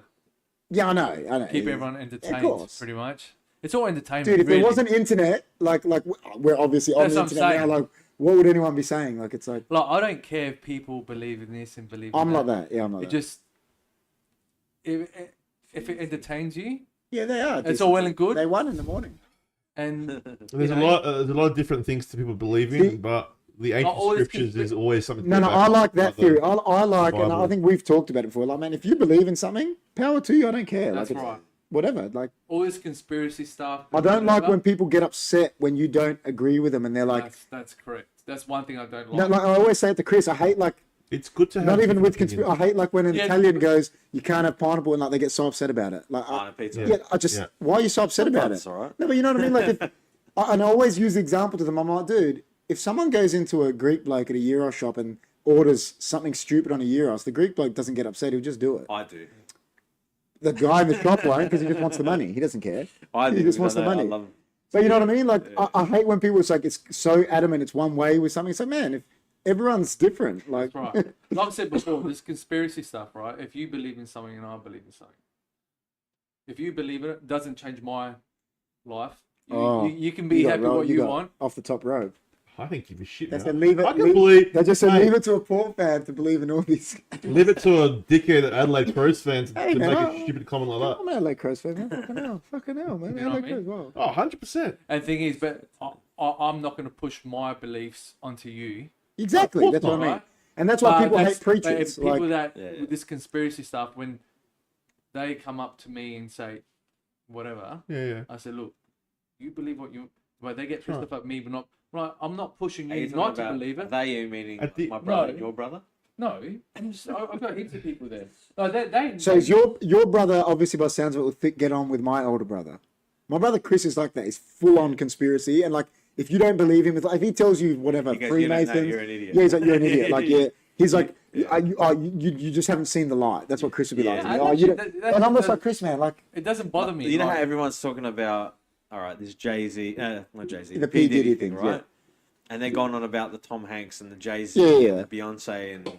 Yeah, I know. keep everyone entertained, course. pretty much. It's all entertainment. Dude, if really. there wasn't internet, like we're obviously on That's the what I'm internet now, saying. like what would anyone be saying? Like it's like Like, I don't care if people believe in this and believe in I'm that. not that. Yeah, I'm not It that. just if it entertains you, Yeah, they are. it's all well and good. They won in the morning. And There's you a know, lot. There's a lot of different things to people believe in, See- but the ancient all this scriptures can- is always something. to No, go no, back I to, like that the theory. I like, and I Bible. think we've talked about it before. Like, man, if you believe in something, power to you. I don't care. that's like, it's right. whatever. Like, All this conspiracy stuff. I don't like whatever, when people get upset when you don't agree with them, and they're like, that's correct. That's one thing I don't no, like. like I always say it to Chris. I hate like. It's good to have. Not even with different conspiracy. opinions. I hate like when an Yeah, Italian but- goes, "You can't have pineapple," and like they get so upset about it. Like, On a pizza. yeah, I just Yeah. why are you so upset about That's it? all right. No, but you know what I mean. Like, if, and I always use the example to them. I'm like, dude, if someone goes into a Greek bloke at a gyro shop and orders something stupid on a gyros, the Greek bloke doesn't get upset. He'll just do it. I do. The guy in the shop won't because he just wants the money. He doesn't care. I do. He just because wants the I money. love. But you know what I mean? Like, I hate when people it's like it's so adamant it's one way with something. So man, if everyone's different, like, That's right. Like I said before, this conspiracy stuff, right? If you believe in something and I believe in something, if you believe in it, it doesn't change my life. You can be got happy rolled- what you got want. off the top rope. I think give a shit. They now. said leave it. I can believe. They just said Mate, leave it to a Port fan to believe in all these. Leave it to a dickhead Adelaide Crows fan to Hey, make man, a stupid comment like that. I'm an LA Crows fan, man. Fucking hell, man. You know LA what I Crows, mean? wow. Oh, 100%. And the thing is, but I'm not going to push my beliefs onto you. Exactly, Of course that's what I not, mean. right? And that's why But people hate but preachers. if people Like, that with this conspiracy stuff, when they come up to me and say whatever, Yeah. I say, look, you believe what you. Well, they get pissed Right. off at me, but not. Right, I'm not pushing Are you you not talking to about believe it. They, you meaning At the- my brother No. and your brother? No, I've got heaps of people there. No, they so is your brother, obviously by the sounds of it, will get on with my older brother. My brother Chris is like that. He's full on conspiracy. And like, if you don't believe him, if he tells you whatever, He goes, Freemasons. "You don't know, you're an idiot." Yeah, he's like, you're an idiot. Like, yeah. He's like, you just haven't seen the light. That's what Chris would be like. Yeah, Oh, you don't, that- and I'm just that- like, Chris, man, like, it doesn't bother me. You know how like- everyone's talking about, all right, this Jay-Z, not Jay-Z, The P. Diddy thing, right? yeah. And they're going on about the Tom Hanks and the Jay-Z Yeah. and the Beyonce and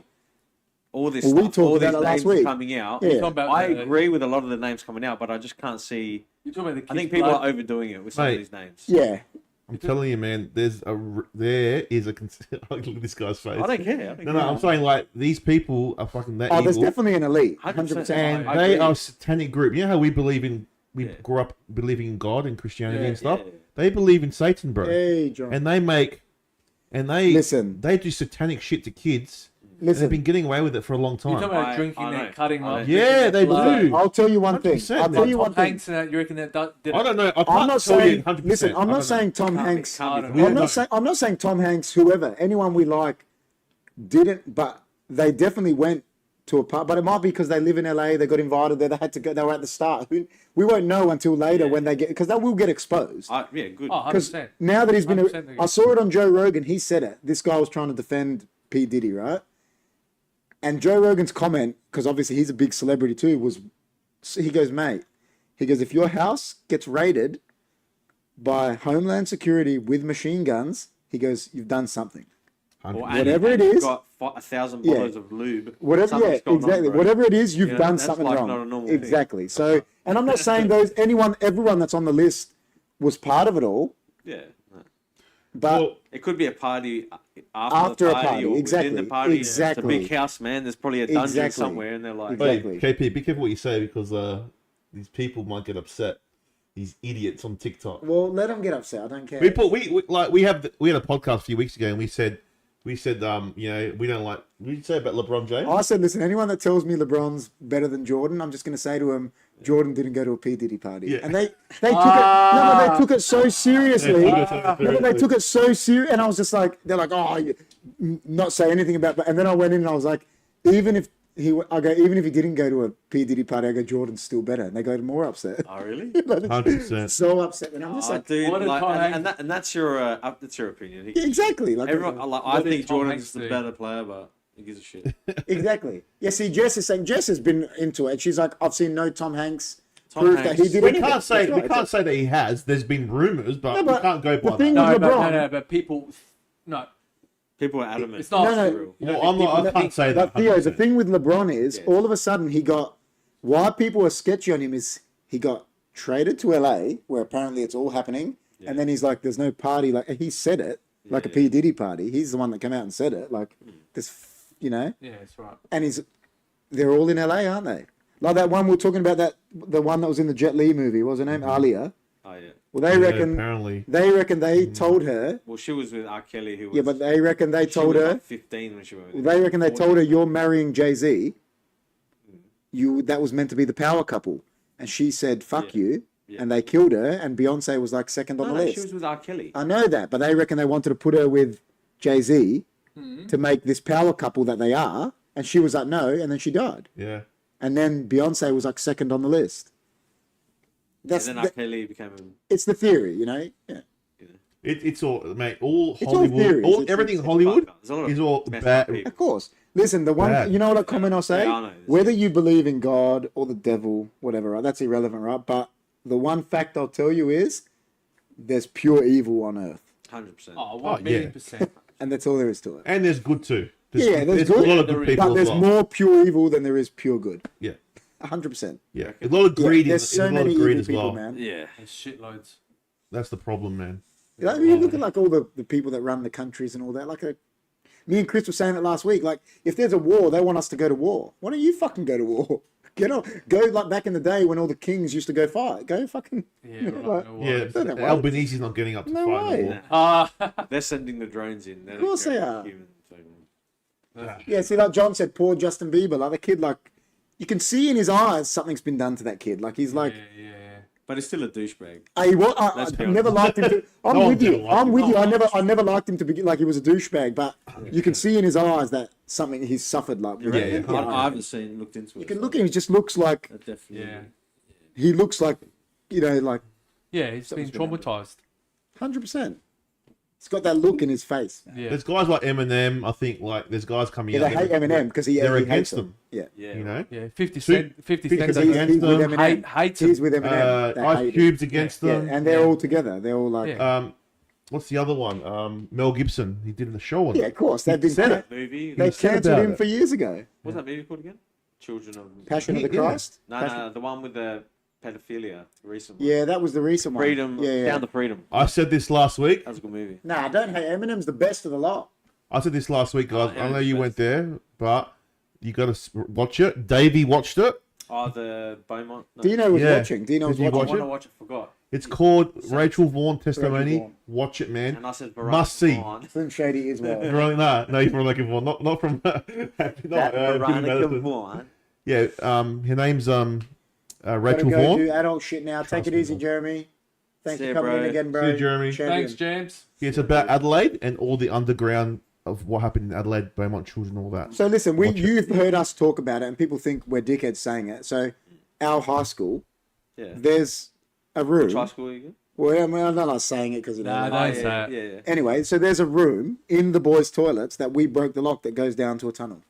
all this Well, we stuff, talked all about these it last names week. coming out. Yeah. Talking about I the- agree with a lot of the names coming out, but I just can't see. You're talking about the I think kids' people blood. are overdoing it with some Mate. of these names. yeah. I'm telling you, man. There is a. Look at this guy's face. I don't care. I don't No, care. I'm saying like these people are fucking that Oh, there's evil, definitely an elite. 100%. 100%. and I they agree. are a satanic group. You know how we believe in. We Yeah. grew up believing in God and Christianity Yeah, and stuff. yeah. They believe in Satan, bro. Hey, John. And they make. And they Listen. They do satanic shit to kids, Listen, they've been getting away with it for a long You're talking time. about I drinking know. and cutting I up. know. Yeah, they blood. do. I'll tell you one thing. 100%, I'll tell man. you Tom one thing. Hanks and that, you reckon that did I don't know. I can't I'm not tell saying. you 100%. Listen, I'm I not don't saying Tom Hanks. Can't be I'm We I'm don't know. not saying. I'm not saying Tom Hanks. Whoever, anyone we like, didn't. But they definitely went to a part. But it might be because they live in LA. They got invited there. They had to go. They were at the start. We won't know until later when they get, because they will get exposed. Yeah, good. Oh, Because 100%. now that he's been, 100% I saw it on Joe Rogan. He said it. This guy was trying to defend P Diddy, right? And Joe Rogan's comment, because obviously he's a big celebrity too, was he goes, mate, he goes, if your house gets raided by Homeland Security with machine guns, he goes, you've done something. Whatever it you've is- got 1,000 Yeah. bottles of lube. Whatever, yeah, Something's gone on, exactly. bro. Whatever it is, you've You know, done that's something like wrong. not a normal thing. Exactly. So, and I'm not saying everyone that's on the list was part of it all, Yeah. No. but Well, It could be a party After the a party, party, or exactly, within the party. exactly. It's a big house, man. There's probably a dungeon Exactly. somewhere, and they're like, Exactly. Hey, KP, be careful what you say because these people might get upset. These idiots on TikTok. well, let them get upset. I don't care. We had a podcast a few weeks ago and we said you know, we don't like. What did you say about LeBron James? I said, listen, anyone that tells me LeBron's better than Jordan, I'm just going to say to him, Jordan didn't go to a P Diddy party, Yeah. and they took it. No, but they took it so seriously. Yeah, No, but they took it so serious, and I was just like, they're like, oh, not say anything about that. And then I went in and I was like, even if he didn't go to a P Diddy party, I go, Jordan's still better, and they go more upset. "Oh, really?" 100%. So upset, and I'm just Oh, like, dude, what did like, Tom and, Hanks- that's your opinion. yeah, exactly, like Everyone, like, I What did think Tom Jordan's Hanks the do? better player, but he gives a shit. exactly. Yeah, see, Jess is saying Jess has been into it. She's like, I've seen no Tom Hanks Tom proof Hanks- that he did We anything. can't say That's right. say that he has. There's been rumors, but, No, but we can't go the by thing that. No, LeBron. but people, no, People are adamant. it's not No, no. true. Well, You I'm know, not. I people can't say But that. Theo, the 100%. thing with LeBron is, Yes. all of a sudden why people are sketchy on him is he got traded to LA, where apparently it's all happening, and then he's like, there's no party. Like, he said it, like a Yeah. P Diddy party. He's the one that came out and said it. Like, this, you know, Yeah, that's right. and they're all in LA, aren't they? Like that one we were talking about, the one that was in the Jet Li movie. What was her name? Alia. Oh yeah. Well, they Yeah, reckon apparently. they told her. Well, she was with R. Kelly, who was. Yeah, but they reckon they she told was her. like 15 when she went. With They him. reckon they 14. told her, you're marrying Jay-Z. That was meant to be the power couple. And she said, fuck you. Yeah. And they killed her. And Beyonce was like second on No, the no, list. she was with R. Kelly. I know that, but they reckon they wanted to put her with Jay-Z to make this power couple that they are. And she was like, no. And then she died. Yeah. And then Beyonce was like second on the list. And then R. Kelly became. It's the theory, you know? Yeah. It's all, mate. All It's all Hollywood, theories. all It's- everything it's Hollywood There's a lot of is all messed bad. up people. Of course. Listen, the one, Bad. you know what comment I'll say? Yeah, I know. Whether you believe in God or the devil, whatever, right? That's irrelevant, right? But the one fact I'll tell you is there's pure evil on earth. 100%. Oh, Oh, 1 yeah. million percent. And that's all there is to it. And there's good too. Yeah, there's a good. lot of There good is. people But as there's well. more pure evil than there is pure good. Yeah, 100%. yeah. A lot of greed. There's There's so a lot many of greed evil as people, well. man. Yeah. There's shitloads. That's the problem, man. Like, you look at like all the people that run the countries and all that. Like, me and Chris were saying it last week. Like, if there's a war, they want us to go to war. Why don't you fucking go to war? Get on, go like back in the day when all the kings used to go fight. Go fucking. Yeah, you know, right. like- No Yeah, worries. Don't know why. Albanese's not getting up to No fight way. no more. Ah, They're sending the drones in. They Of course don't they care are. about human fucking- Yeah, see, like John said, poor Justin Bieber. Like the kid, like you can see in his eyes something's been done to that kid. Like he's like, yeah. But it's still a douchebag. I Let's be never liked him. I'm No with one's you. gonna like I'm him. with you. I never liked him to begin. Like he was a douchebag, but you can see in his eyes that something he's suffered. Like Yeah, yeah. I haven't looked into it. You can so look at him. He just looks like that definitely. Yeah. he looks like, you know, like Yeah, he's been Something's been happening. traumatized. 100%. He's got that look in his face. Yeah. There's guys like Eminem. I think like there's guys coming Yeah, out. they hate Eminem because they're he against hates them. them. Yeah, Yeah. You know, Yeah, 50 Cent. 50 because Cent he's against with them. Eminem. hates He's him. with Eminem. They Ice hate him. Cube's against Yeah, them. and they're Yeah. all together. They're all like, Yeah. What's the other one? Mel Gibson. He did the show on yeah, it. of course. They've been said it. Movie. they said cancelled about him it. for years ago. What's that movie called again? Children of. Passion of the Yeah. Christ. No, the one with the pedophilia. The recent one. Yeah, that was the recent one. Freedom. Yeah. Down to Freedom. I said this last week. That was a good movie. Nah, don't hate Eminem's the best of the lot. I said this last week, guys. Oh, yeah, I know it's you best. went there, but you got to watch it. Davey watched it. Oh, the Beaumont. No. Dino was Yeah. watching. Dino was Did you watching. I watch want it? to watch it. Forgot. It's called Rachel Vaughan Testimony. Vaughan. Watch it, man. And I said, Must see. Slim Shady is well. Right, no, you're from Veronica Vaughan, not from. Veronica Vaughan. Yeah, her name's Gotta Rachel go Vaughan. do adult shit now. Take it me, easy, man. Jeremy. Thanks See for ya, coming bro. in again, bro. See you, Jeremy. Champion. Thanks, James. Yeah, it's about Adelaide and all the underground of what happened in Adelaide, Beaumont Children, all that. So listen, Watch it. you've heard us talk about it, and people think we're dickheads saying it. So, our high school, Yeah. there's a room. Which high school are you? Well, I'm not like saying it because Nah, Oh, don't yeah, say it. yeah, yeah. Anyway, so there's a room in the boys' toilets that we broke the lock that goes down to a tunnel.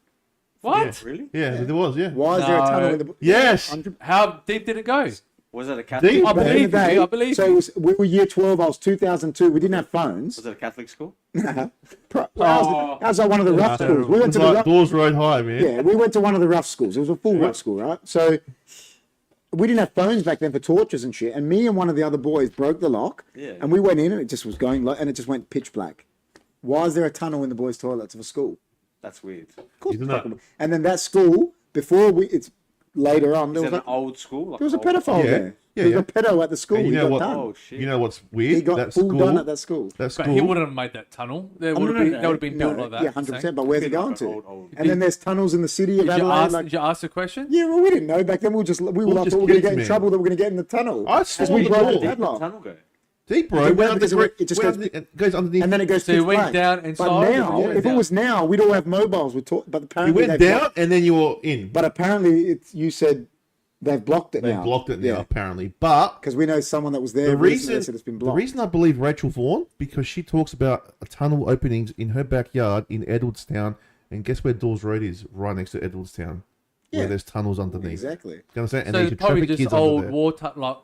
What? Really? Yeah, there was, yeah. Why is there a No. tunnel in the? Yes. 100%. How deep did it go? Was it a Catholic? Deep. I Back in believe the day, you. I believe so you. we were year 12. I was 2002. We didn't have phones. Was it a Catholic school? Well, I was at one of the rough schools. We went It's to the like rough, Doors Road High, man. yeah, we went to one of the rough schools. It was a full rough school, right? So we didn't have phones back then for torches and shit. And me and one of the other boys broke the lock. Yeah. And we went in and it just was going, and it just went pitch black. Why is there a tunnel in the boys' toilets of a school? That's weird. Of course, Isn't it's that- fucking- And then that school, before it's later on, there Is was, that an old school? Like there was a old- pedophile Yeah. there. Yeah, There was a pedo at the school. And you He know got what? done. Oh shit! You know what's weird? He got that full school, done at that school. that But school. he wouldn't have made that tunnel. That Oh, would no, have been, no, that would have been no, built like that. Yeah, 100%. But where's it going to? Old. And then there's tunnels in the city of Did you, Adelaide. ask, like, did you ask the question? yeah, well, we didn't know back then. We were just thought we were going to kids, get in man. trouble that we're going to get in the tunnel. I As swore we you broke did. the Did the padlock. tunnel go? Deep, bro. It went because it just goes- it goes underneath. And then it goes So you pitch went black. down But inside? now, or you if it was now, we'd all have mobiles. But You apparently went they've down blocked- and then you were in. But apparently, you said they've blocked it They now. blocked it now, Yeah, apparently. But because we know someone that was there. the recently reason, said it's been the blocked. reason I believe Rachel Vaughan, because she talks about a tunnel openings in her backyard in Edwardstown. And guess where Dawes Road is? Right next to Edwardstown. Yeah. Where there's tunnels underneath. Exactly. You understand? And So there's it's probably traffic just kids under old there. water, like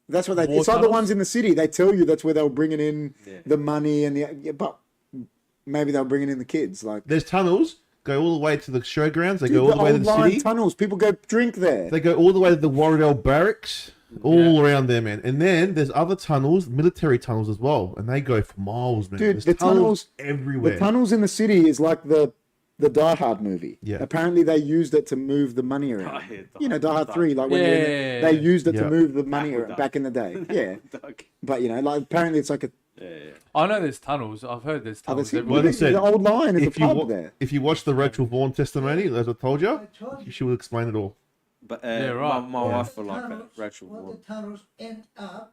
That's what they. War It's like the tunnels? ones in the city. They tell you that's where they were bringing in Yeah. the money and the. Yeah, but maybe they were bringing in the kids. Like There's tunnels, go all the way to the showgrounds. They dude, go all the way to old the line city. tunnels. People go drink there. They go all the way to the Warradale barracks, all around there, man. And then there's other tunnels, military tunnels as well, and they go for miles, man. Dude, There's the tunnels everywhere. The tunnels in the city is like the Die Hard movie. Yeah. Apparently they used it to move the money around. Oh, yeah, You know, Die Hard Die 3, like when you're in Yeah. it, they used it Yeah. to move the money Backward around duck. back in the day. Yeah. Doug. But you know, like apparently it's like a Yeah. I know there's tunnels. I've heard there's other tunnels city. Well, everywhere. they said, the old line is a if you pub there. if you watch the Rachel Vaughan testimony, as I told you, I told you. she will explain it all. But right. my Yeah. wife will like tunnels, that. Rachel what Vaughan. the tunnels end up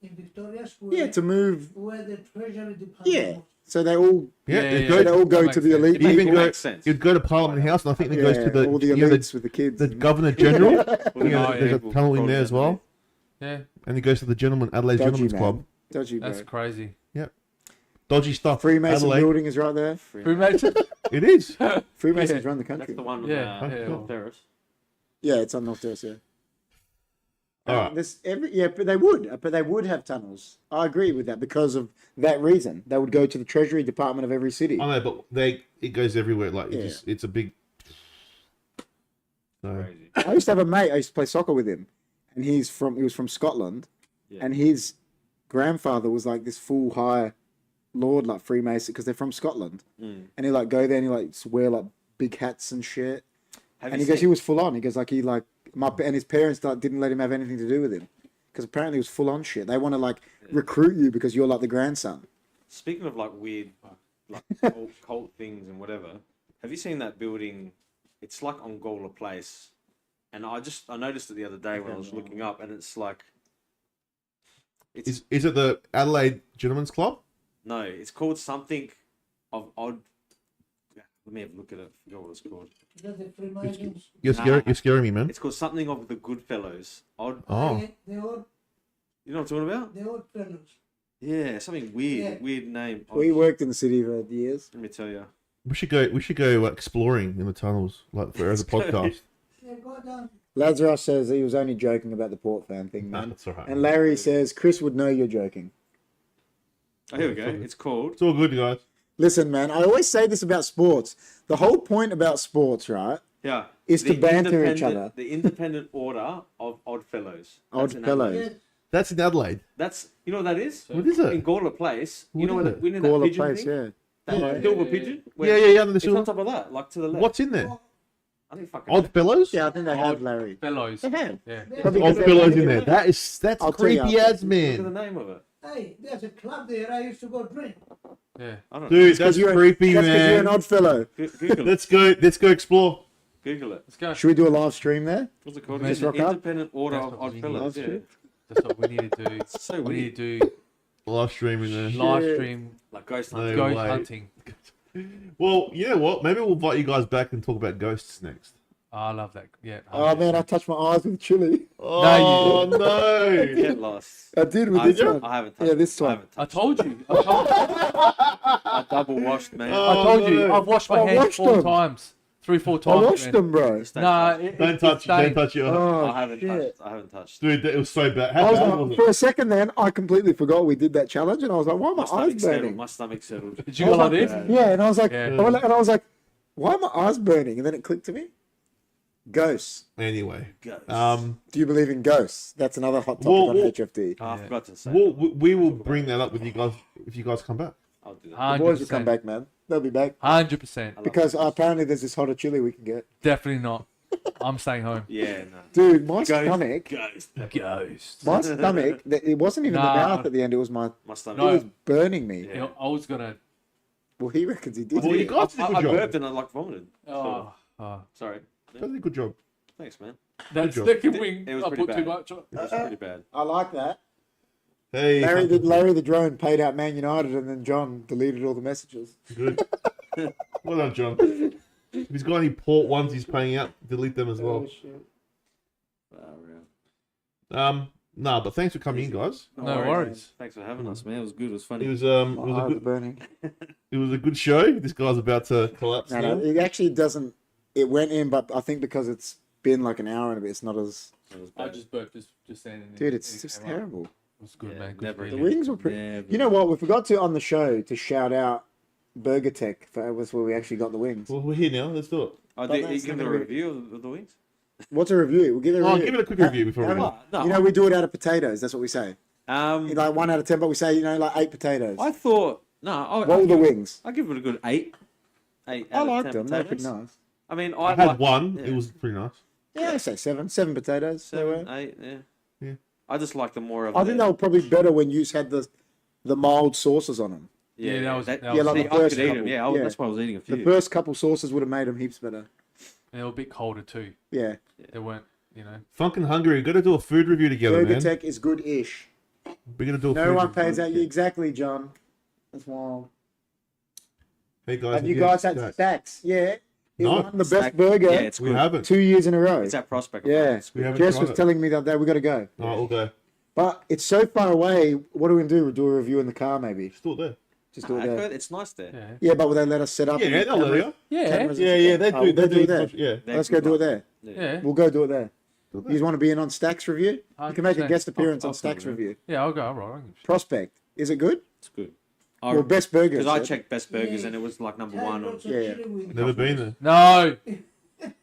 in Victoria Square. Yeah, to move. where the Treasury Department Yeah. was. So they all Yeah, Yeah, it yeah. goes- so they all go That to makes the sense. elite It even people. go, Makes sense. it'd go to Parliament House, and I think it goes to the all the you know, elites with the kids. the Governor General. Well, You know, Oh, there's yeah. a tunnel in there as well, Yeah, and it goes to the Adelaide Dodgy, Gentlemen's man. Club. Dodgy, bro. that's crazy. Dodgy stuff. Freemason Adelaide. building is right there. Freemason? It is. Freemasons Yeah. run the That's country. the one on Yeah, yeah. North Terrace. Yeah, it's on North Terrace, yeah. Alright. But they would have tunnels. I agree with that because of that reason. They would go to the Treasury Department of every city. I know, but it goes everywhere. Like Yeah. it's a big. No. Crazy. I used to have a mate. I used to play soccer with him, and he was from Scotland, Yeah. and his grandfather was like this full high lord, like Freemason, because they're from Scotland, Mm. and he like go there and he like wear like big hats and shit, Have and you he goes, seen- he was full on. He goes like and his parents like, didn't let him have anything to do with him, because apparently he was full on shit. They want to like recruit you because you're like the grandson. Speaking of like weird, like cult things and whatever, have you seen that building? It's like on Gola Place, and I noticed it the other day when I was looking up, and it's like, it's Is it the Adelaide Gentlemen's Club? no, it's called something of odd. Let me have a look at it. I forgot what it's called. Is that the Freemasons? You're scaring me, man. It's called something of the Goodfellows. Odd. Oh, They all You know what I'm talking about? the old fellows. Yeah, something weird. Yeah. Weird name. We worked in the city for years. Let me tell you. we should go exploring in the tunnels, like for as a podcast. Yeah, go down. Lazarus says he was only joking about the Port fan thing, man. That's all right. And Larry says Chris would know you're joking. Oh, here we go. It's called. It's all good, guys. Listen, man, I always say this about sports. The whole point about sports, right, Yeah. is to The banter each Independent- other. The Independent Order of Odd Fellows. Odd That's in Fellows. Adelaide. Yeah, That's in Adelaide. That's, you know what that is? What is In it? Gawler Place. You What know is what it? we know that Gawler pigeon Place, thing? yeah. That Yeah. silver pigeon? Yeah. It's The on top of that, like to the left. What's in there? I think fucking. Odd Fellows? Yeah, I think they have Larry. Fellows. They have. Yeah. Probably Odd because Fellows they're- in there. That's I'll tell you creepy as Look at the man. name of it. Hey, there's a club there. I used to go drink. Yeah. I don't know. Dude, that's you're- creepy, That's because you're an man. odd fellow. Google it. Let's go explore. Google it. Let's go. Should we do a live stream there? What's it called? Let's It's an rock up. independent order That's of what odd we fellows. need. Yeah. That's what we need to do. It's so We weird. need to do Live streaming there. live stream Like ghost No hunting. ghost way. hunting. Well, you know what? Maybe we'll invite you guys back and talk about ghosts next. Oh, I love that. Yeah. Oh man, I touched my eyes with chili. Oh, no. Get lost. I did with this one. I haven't touched Yeah, this it. one. I haven't I touched told you. I double washed, man. Oh, I told you. no. I've washed my I hands washed 4 them. times. 3-4 I times. watched man. them, bro. Nah, Don't it's touch stained. it. Oh, I haven't shit. touched. I haven't touched. Dude, it was so bad. I How was bad like, was for it? a second then, I completely forgot we did that challenge, and I was like, why are my My eyes stomach settled. burning? My stomach settled. Did you go like this? Yeah, and I was like, Yeah. and I was like, why are my eyes burning? And then it clicked to me. Ghosts. Anyway, Ghosts. Do you believe in ghosts? That's another hot topic Well, on well- HFD. Oh, I forgot to say. we will bring that up with you guys if you guys come back. I'll do that. The boys will come back, man. They'll be back 100%. because apparently there's this hotter chili we can get. Definitely not. I'm staying home. Yeah, no. Dude, my stomach, Ghost. Ghost. my stomach, it wasn't even Nah. the mouth at the end. It was my, My stomach. No. it was burning me. Yeah. You know, I was gonna. Well, he reckons he did. Well, you guys did a I good job. burped and I like vomited. Oh, Sorry. You did a good job. Thanks, man. that job. second wing. It was I pretty put too bad. much on. It was pretty bad. I like that. Hey, Larry the drone paid out Man United, and then John deleted all the messages. good. Well done, John. If he's got any port ones he's paying out, delete them as well. Nah, but thanks for coming in, guys. No worries. Thanks for having us, man. It was good. It was funny. It was My a eyes are good burning. a good show. This guy's about to collapse No, now. no, it actually doesn't. It went in, but I think because it's been like an hour and a bit, it's not as. It was I bad. just burped just saying. Dude, it's just terrible. It was good, Yeah, man. Good never The feeling. wings were pretty. Never. You know what? We forgot to on the show to shout out Burger Tech. That was where we actually got the wings. Well, we're here now. Let's do it. Oh, But did that's you give not a gonna be- review of the wings? What's a review? We'll give it a Oh, review. give it a quick review before we go. No. You know, we do it out of potatoes. That's what we say. Um, Like 1 out of 10, but we say, you know, like 8 potatoes. I thought no. What were the wings? I give it a good 8. 8 I out of liked 10 them. They're potatoes. pretty nice. I mean, I had like- one. yeah. It was pretty nice. Yeah, I say 7. 7 potatoes. They 7, were. 8. Yeah. Yeah. I just like the more of. I think the, they were probably better when you had the mild sauces on them. Yeah, that was- that Yeah, was- like see, the I first could eat couple. them. Yeah, Yeah. that's why I was eating a few. The first couple sauces would have made them heaps better. And they were a bit colder too. Yeah. They weren't, you know. Funkin' Hungry. We've got to do a food review together, Burger man. Tech is good-ish. We're going to do a No food one review. pays out you exactly, John. That's wild. Hey, guys. Have you yeah, guys had guys. Stacks? Yeah. It No. won the best Stack- burger Yeah, it's We good. haven't. 2 years in a row. It's at Prospect. Yeah. It's We good. haven't Jess tried was it. telling me the other day we got to go. Oh, okay. But it's so far away. What are we going to do? We'll do a review in the car maybe. Still there. Just do it I've there. heard it's nice there. Yeah. Yeah, but will they let us set up? Yeah, and they'll let you. Yeah. cameras and Yeah, yeah, they stuff? do. Oh, They do. it there. Yeah. They're Let's go good do it nice. there. Yeah. We'll go do it there. Do You just want to be in on Stacks review? You can make a 100%. guest appearance I'll on Stacks come, man. review. Yeah, I'll go. All right. Prospect. Is it good? It's good. Well, best burgers. Because I yeah. checked Best Burgers and it was like number 1 on. Yeah. Never been there. No.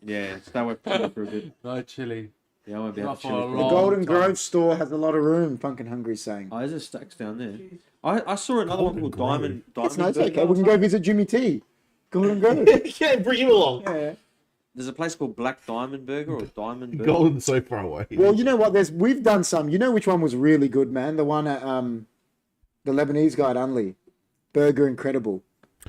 Yeah, stay away from it for a bit. No chili. Yeah, I won't be Not able to for chili a for The long a Golden time. Grove store has a lot of room, Funkin' Hungry saying. Oh, there's Stacks down there. I saw another one called Golden Diamond. It's nice, Burger okay. or We can go something. visit Jimmy T. Golden Grove. Yeah, bring him along. Yeah. There's a place called Black Diamond Burger or Diamond Burger. Golden's so far away. Well, you know what? We've done some. You know which one was really good, man? The one at the Lebanese guy at Unley. Burger Incredible.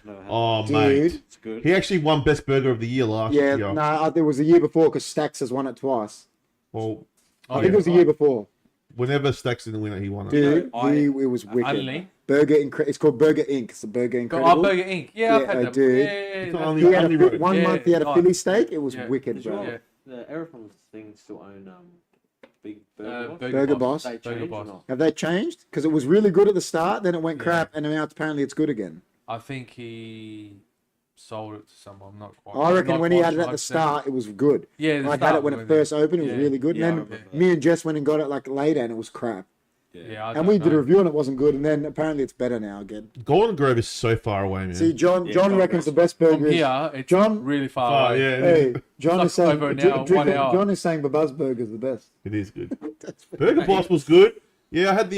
Never had it. Oh, Dude. mate. It's good. He actually won Best Burger of the Year last Yeah, year. no, it was the year before because Stacks has won it twice. Well, I think it was the year before. whenever Stacks didn't win it, he won it. Dude, I- it was wicked. Unley. It's called Burger Inc. It's a Burger Oh, Incredible. Burger Inc. Yeah, I've Yeah, had I them. do. Yeah, It's yeah, only- He had Unley a, Road. one Yeah, month he had a nice. Philly steak. It was Yeah. wicked, Did bro. Yeah. The era from thing still own Big Uh, Burger. Burger Boss. They Burger changed or Boss. not? Have they changed? Because it was really good at the start, then it went Yeah. crap, and now apparently it's good again. I think he sold it to someone. I'm not quite. I reckon not when he quite had it at 100%. the start, it was good. Yeah, the I had start it when it was- first opened, it was yeah. really good. Yeah, I And remember then me and Jess went and got it like later, and it was crap. Yeah, I And we don't did a know. review and it wasn't good, and then apparently it's better now again. Golden Grove is so far away, man. See, John Yeah, John John reckons the Ross. best From burger is. here, it's John- really far Oh, away. yeah. Hey, John It's is saying over an hour, 1 hour. John is saying Babaz Burger is the best. It is good. Burger Boss was good. Yeah, I had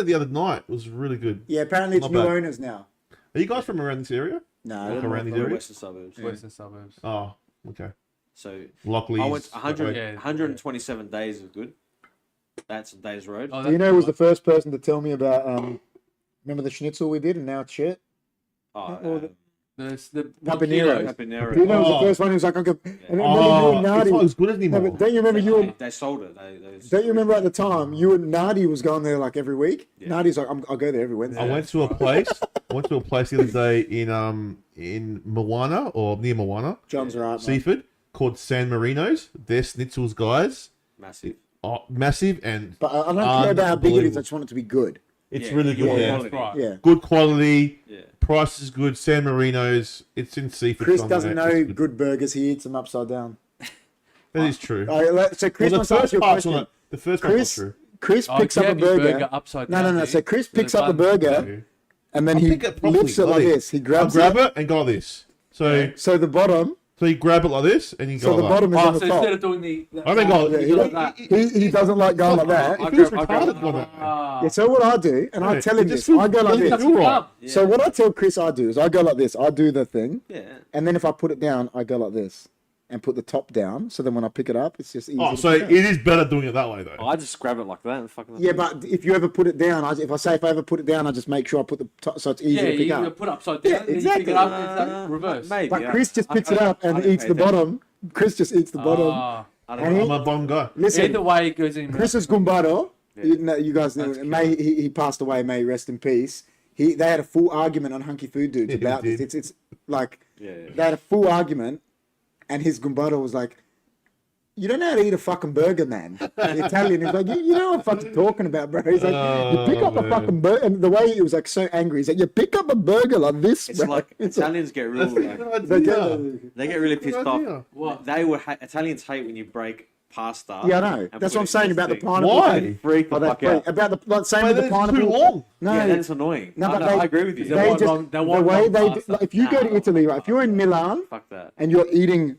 it the other night. It was really good. Yeah, apparently it's Not new bad. owners now. Are you guys from around this area? No, Like they're around not. these From the areas? western suburbs. Western suburbs. Oh, okay. So Lockley's. I went 100, Yeah, 127 days of good. That's a day's road. Oh, Dino was the first person to tell me about. Remember the schnitzel we did, and now it's shit. Oh, or the- the Habanero. Habanero. Dino was the Oh. first one who was like, "Okay." And then remember you Oh, and it's not Nardi. as good as No, anymore. but don't you remember you? They sold it. They Don't you remember at the time you and Nardi was going there like every week? Yeah. Nardi's like, I'll go there every Wednesday. I went to a place. The other day in Moana or near Moana, John's right. mate. Seaford, called San Marino's. Their schnitzels, guys, massive. are massive and But I don't care about how big it is. I unbelievable. just want it to be good. It's Yeah, really good good. Yeah. quality. Right. Yeah. Good quality. Yeah. Price is good. San Marino's. It's in Seaford. Chris somewhere. doesn't know It's good. good burgers. He eats them upside down. That is true. All right, so Chris Well, wants to ask you a question. the first part's Chris, not true. Chris Oh, picks up a jam his burger. upside No, down. no. dude. So Chris The picks up the bun- burger and then I'll he pick it properly, lifts it like bloody. this. He I'll grabs grab it. it and go like this. So So the bottom. so you grab it like this and you go So the like bottom is Oh, on so the instead top. of doing the... I think I'll, Yeah, you got that. He doesn't like going like that. It feels retarded Ah. going that way. Yeah, so what I do, and I Yeah, tell it him just this, feels- I go like doesn't this. feel right. Yeah. So what I tell Chris I do is I go like this. I do the thing, Yeah. and then if I put it down, I go like this and put the top down. So then when I pick it up, it's just easy. Oh, to so pick it up. is better doing it that way though. I just grab it like that and fucking. Yeah, but if you ever put it down, if I ever put it down, I just make sure I put the top so it's easy Yeah, to pick you up. put it upside down, Yeah, and then you exactly. pick it up, and it's like reverse. Maybe. But yeah. Chris just picks it I up and don't eats pay the attention. bottom. Chris just eats the bottom. Ah. I And don't he- know. I'm a bomb guy. Listen, Either way, it goes in. Chris's Gumbado, Yeah. you guys know, he passed away, may he rest in peace. They had a full argument on Hunkyfooddudes Yeah, about he this. did. It's like, Yeah. they had a full argument, and his Gumbado was like, "You don't know how to eat a fucking burger, man." The Italian, he's like, you know what I'm fucking talking about, bro. He's like, you pick up a man. fucking burger, and the way he was like so angry, he's like, you pick up a burger like this, It's bro. like It's Italians get real. Like, they idea. they get really pissed off. idea. What? They would. Italians hate when you break pasta. Yeah, I know. and That's put what I'm it in saying this about the thing. pineapple. Why? thing. Freak the Oh, that's fuck out. great. About the like, same But with the it's pineapple. too long. No, Yeah, that's annoying. No, I, but know, they- I agree with you. They they want just long- they the want way long they pasta. like, if you go to Italy, right? If you're in Milan Fuck that. and you're eating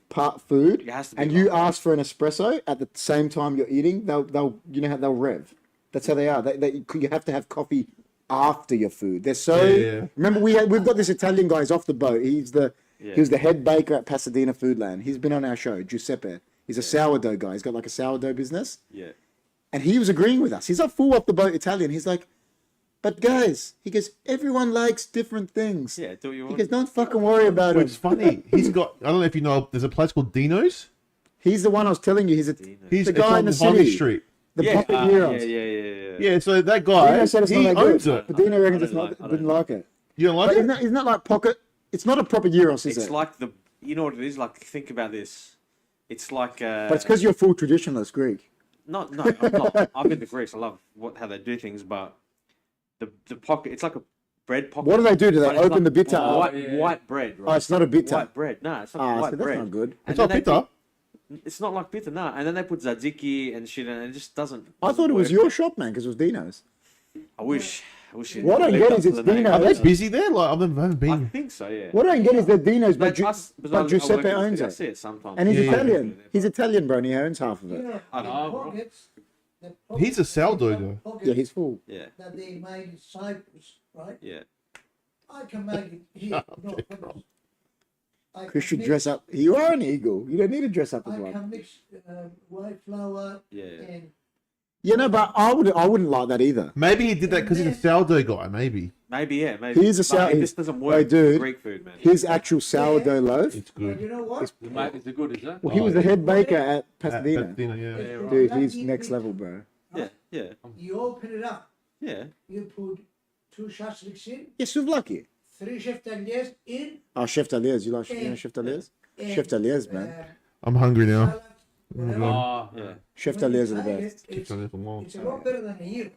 food, It has to be and you long. ask for an espresso at the same time you're eating, they'll you know how they'll rev. That's how they are. You have to have coffee after your food. They're so. Yeah. Remember, we've got this Italian guy. He's off the boat. He was the head baker at Pasadena Foodland. He's been on our show, Giuseppe. He's a sourdough guy. He's got like a sourdough business. Yeah. And he was agreeing with us. He's like full off the boat Italian. He's like, but guys, he goes, everyone likes different things. Yeah. Do what you He want. goes, don't fucking worry about But it. it's funny. He's got. I don't know if you know. There's a place called Dino's. He's the one I was telling you. He's He's the guy in the it's on Harvey city. Street. The yeah, pocket yeah, heroes. yeah. Yeah. So that guy, Dino said it's he not that owns good. it. But Dino reckons I it's don't not, like- I didn't don't like it. You don't like But it? isn't that like pocket? It's not a proper gyros, is It's it? like the. You know what it is? Like, think about this. It's like. But it's because you're full traditionalist Greek. No, I'm not. I've been to Greece. I love how they do things, but the pocket. It's like a bread pocket. What do they do? Do they but it's open like the bitter up? white bread, Oh, right? it's not a bitter. White bread. No, it's not Ah, white so that's bread. not good. And It's not then they bitter. put- It's not like bitter, no. And then they put tzatziki and shit, and it just doesn't. I thought it was work. your shop, man, because it was Dino's. I wish. it What I lived get up is to it's the name. Dino. Are they busy there? Like I haven't I been. think so, yeah. What I don't get is that Dino's, But but, us- because I but work Giuseppe in the owns city, I it. see it sometimes. And he's Yeah, yeah. Italian. He's Italian, bro, and he owns half of You it. know, I the know, bro. pockets, the He's a pockets, sourdough some guy. pockets Yeah, he's full. Yeah, that they made in Cyprus, right? yeah. I can make it here. No problems. I Chris can should mix- dress up. You are an eagle. You don't need to dress up as I one. can mix white flour Yeah. and Yeah, no, but I wouldn't like that either. Maybe he did that because he's a sourdough guy. Maybe Maybe, yeah, maybe. He's a But sour- this doesn't Hey, work. dude. Greek food, man. His actual sourdough loaf. it's but good. you know what? Mate, is it good, is it? Well, he was the head baker at Pasadena. Pasadena, yeah. Yeah, right. Dude, he's next level, bro. Yeah, yeah, You open it up. yeah. You put 2 shashliks in, Yeah, souvlaki. 3 sheftaliers in, Oh, Chef Taliers. You like Chef Taliers? and Chef Taliers, man. I'm hungry now. salad, whatever. Oh, Yeah. Chef When you Taliers are the try best. it, It's a lot better than a gyros.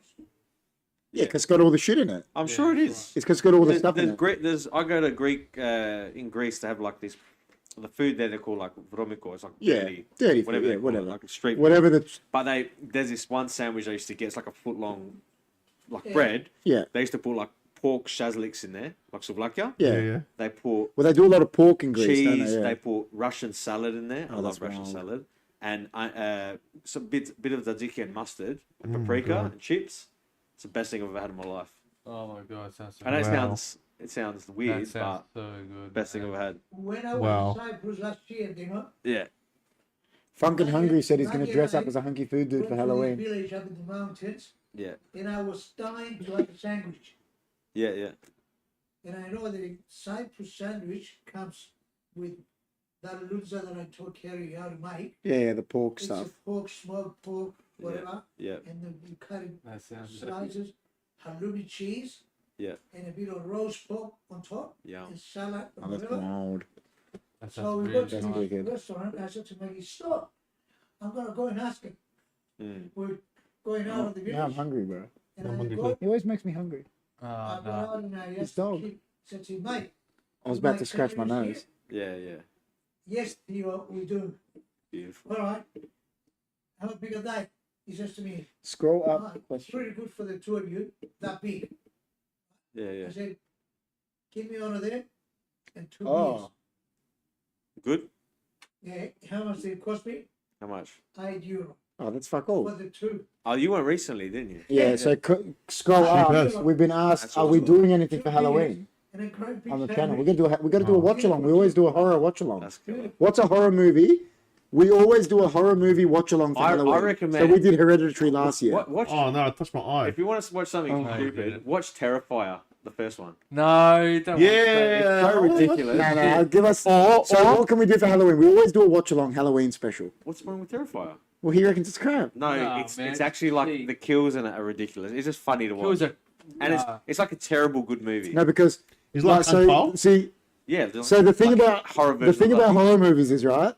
Yeah, because it's got all the shit in it. I'm sure it is. It's because it's got all the stuff in it. I go to Greek in Greece to have like this. The food there they call like vromiko. It's like Yeah, dirty food, whatever. yeah, they call whatever. It, like street. food. Whatever the... But there's this one sandwich I used to get. It's like a foot long, like Yeah. bread. Yeah, They used to put like pork shazliks in there, like souvlakia. yeah. Yeah. They put Well, they do a lot of pork in Greece, don't cheese. they? They Yeah. put Russian salad in there. I Oh, love that's Russian wild. salad, and some bit of tzatziki and mustard, Mm, paprika God. and chips. It's the best thing I've ever had in my life. oh my god, it sounds so I know Wow. it sounds good. weird, That sounds but so good. best thing I've ever had. When I was Wow. in Cyprus last year, you know, Yeah. Funkin' Hungry said he's Back going to in dress the up as a hunky food dude went for to this Halloween. village up in the mountains, Yeah. and I was dying to have a sandwich. Yeah, yeah. And I know the Cyprus sandwich comes with that lutza that I told Kerry how to make. Yeah, the pork It's stuff. a pork, smoked pork, whatever. Yeah. And then you cut it That sounds slices, halloumi cheese, Yeah. and a bit of roast pork on top, Yeah. and salad Oh, and that's whatever. wild. that So sounds we really got to That's the really good. restaurant. I said to Maggie, stop. I'm going to go and ask him. Mm. We're going out of the village. Now I'm hungry, bro. And I'm I hungry go, He always makes me hungry. Oh, I go no. out and I His asked the dog. kid, said to him, mate. I was you about make to scratch my sandwiches nose. here?" Yeah, yeah. Yes, Theo, we do. Beautiful. All right. How big are they? He says to me, Scroll "Ah, up. Question. pretty good for the two of you, that big. Yeah, yeah. I said, give me one of them and two Oh, beers. Good? Yeah, how much did it cost me? How much? €8 oh, that's fuck for all. the two. Oh, you went recently, didn't you? Yeah, so scroll Cheap up. We've been asked, That's are we awesome. doing anything for Halloween And a great big on the sandwich. channel? We got to do a watch along. We always do a horror watch along. That's cool. What's a horror movie? We always do a horror movie watch along for I Halloween. recommend- So we did Hereditary last year. Watch, Oh no, I touched my eye. if you want to watch something Oh, stupid, watch Terrifier, the first one. No, don't. Yeah, It's so ridiculous. No, give us. So what can we do for Halloween? We always do a watch along Halloween special. What's wrong with Terrifier? Well, he reckons it's crap. No, Nah, it's man, actually like see. the kills in it are ridiculous. It's just funny to It watch. was a. And nah. it's like a terrible good movie. No, because He's like so Unfold? see. Yeah. So the thing about horror the thing version of about that. horror movies is right.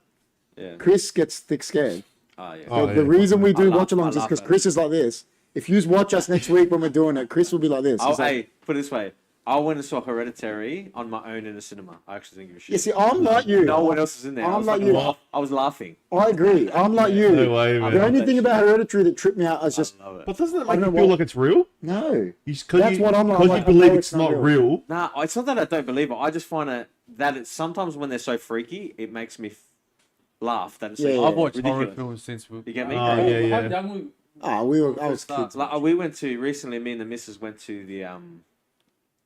Yeah. Chris gets thick scared. Oh, yeah. Oh, The yeah. reason we do I laugh- watch-alongs I is laugh because at Chris is like this. If you watch us next week when we're doing it, Chris will be like this. Oh, He's like, hey, put it this way. I went and saw Hereditary on my own in a cinema. I actually didn't give a shit. you see, I'm like you. No one else was in there. I'm I was like fucking you. I was laughing. I agree. I'm like you. No way, I man. The love only that thing shit. about Hereditary that tripped me out is just I love it. But doesn't it I make you don't know feel what- like it's real? no. Because That's what I'm like. Because Like, you I believe know it's not real. Nah, it's not that I don't believe it. I just find it that it's sometimes when they're so freaky, it makes me laugh. That it's Yeah, like, I've watched horror ridiculous. films since we. You get me? Oh, How yeah, yeah. young we? I was kids. Like we went to recently. Me and the missus went to the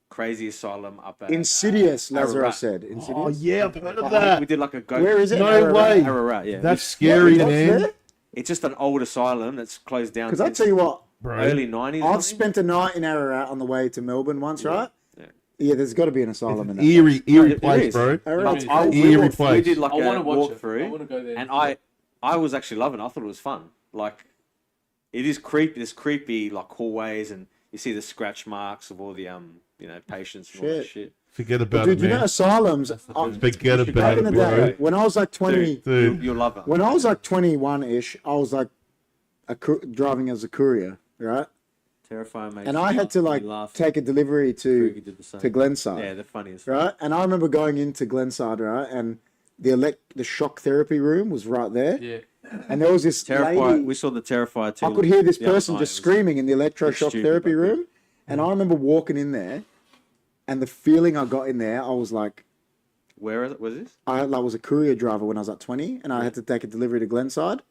crazy asylum up at Insidious, Lazarus Ararat. said. Insidious. Oh yeah, I've heard of We that. did like a ghost. Where is it? No Ararat? way. Ararat, yeah. That's scary, What's man. there? It's just an old asylum that's closed down. Because I since tell you what, Bro. early 90s. I've spent a night in Ararat on the way to Melbourne once, right? Yeah. Yeah, there's got to be an asylum in there. Eerie There place, is. bro. Ararat's But crazy. Eerie we place. did like I want to a watch it. I walkthrough, want to go there. and I was actually loving it. I thought it was fun. Like, it is creepy. There's creepy like hallways, and you see the scratch marks of all the patients and all that Shit. shit. Forget about Dude, it, you know man. asylums. Forget should about Back in it, the day, bro. when I was like 20, Dude. You'll love it. when I was like 21-ish, I was like driving as a courier, right? Terrifying, mate. And I had to like take a delivery to Glenside, Yeah, the funniest. right? And I remember going into Glenside, right? And the shock therapy room was right there, Yeah. and there was this Terrifier. lady. We saw the Terrifier too. I could hear this the other person night. just It was- screaming in the electroshock stupid, therapy but yeah. room, and I remember walking in there, and the feeling I got in there, I was like, Where is it? Was this? I was a courier driver when I was like 20, and I had to take a delivery to Glenside,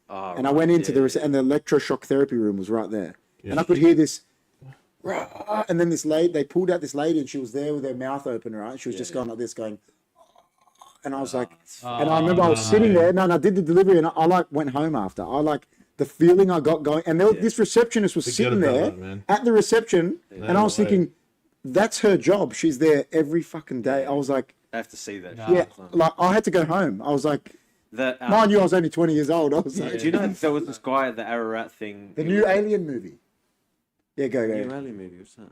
Oh, and I right, went into yeah, and the electroshock therapy room was right there, and I could hear this, and then this lady, they pulled out this lady, and she was there with her mouth open, right? She was just going like this, going, and I was like, and I remember I was sitting there, and I did the delivery, and I like went home after. I like the feeling I got going, and this receptionist was Forget sitting about there that, man. at the reception, and I was way. thinking, that's her job. She's there every fucking day. I was like, I have to see that. yeah, like I had to go home. I was like, mind you, I was only 20 years old. I was like, Do you know there was this guy at the Ararat thing? the new Alien movie. Yeah, go. New Alien movie. What's that?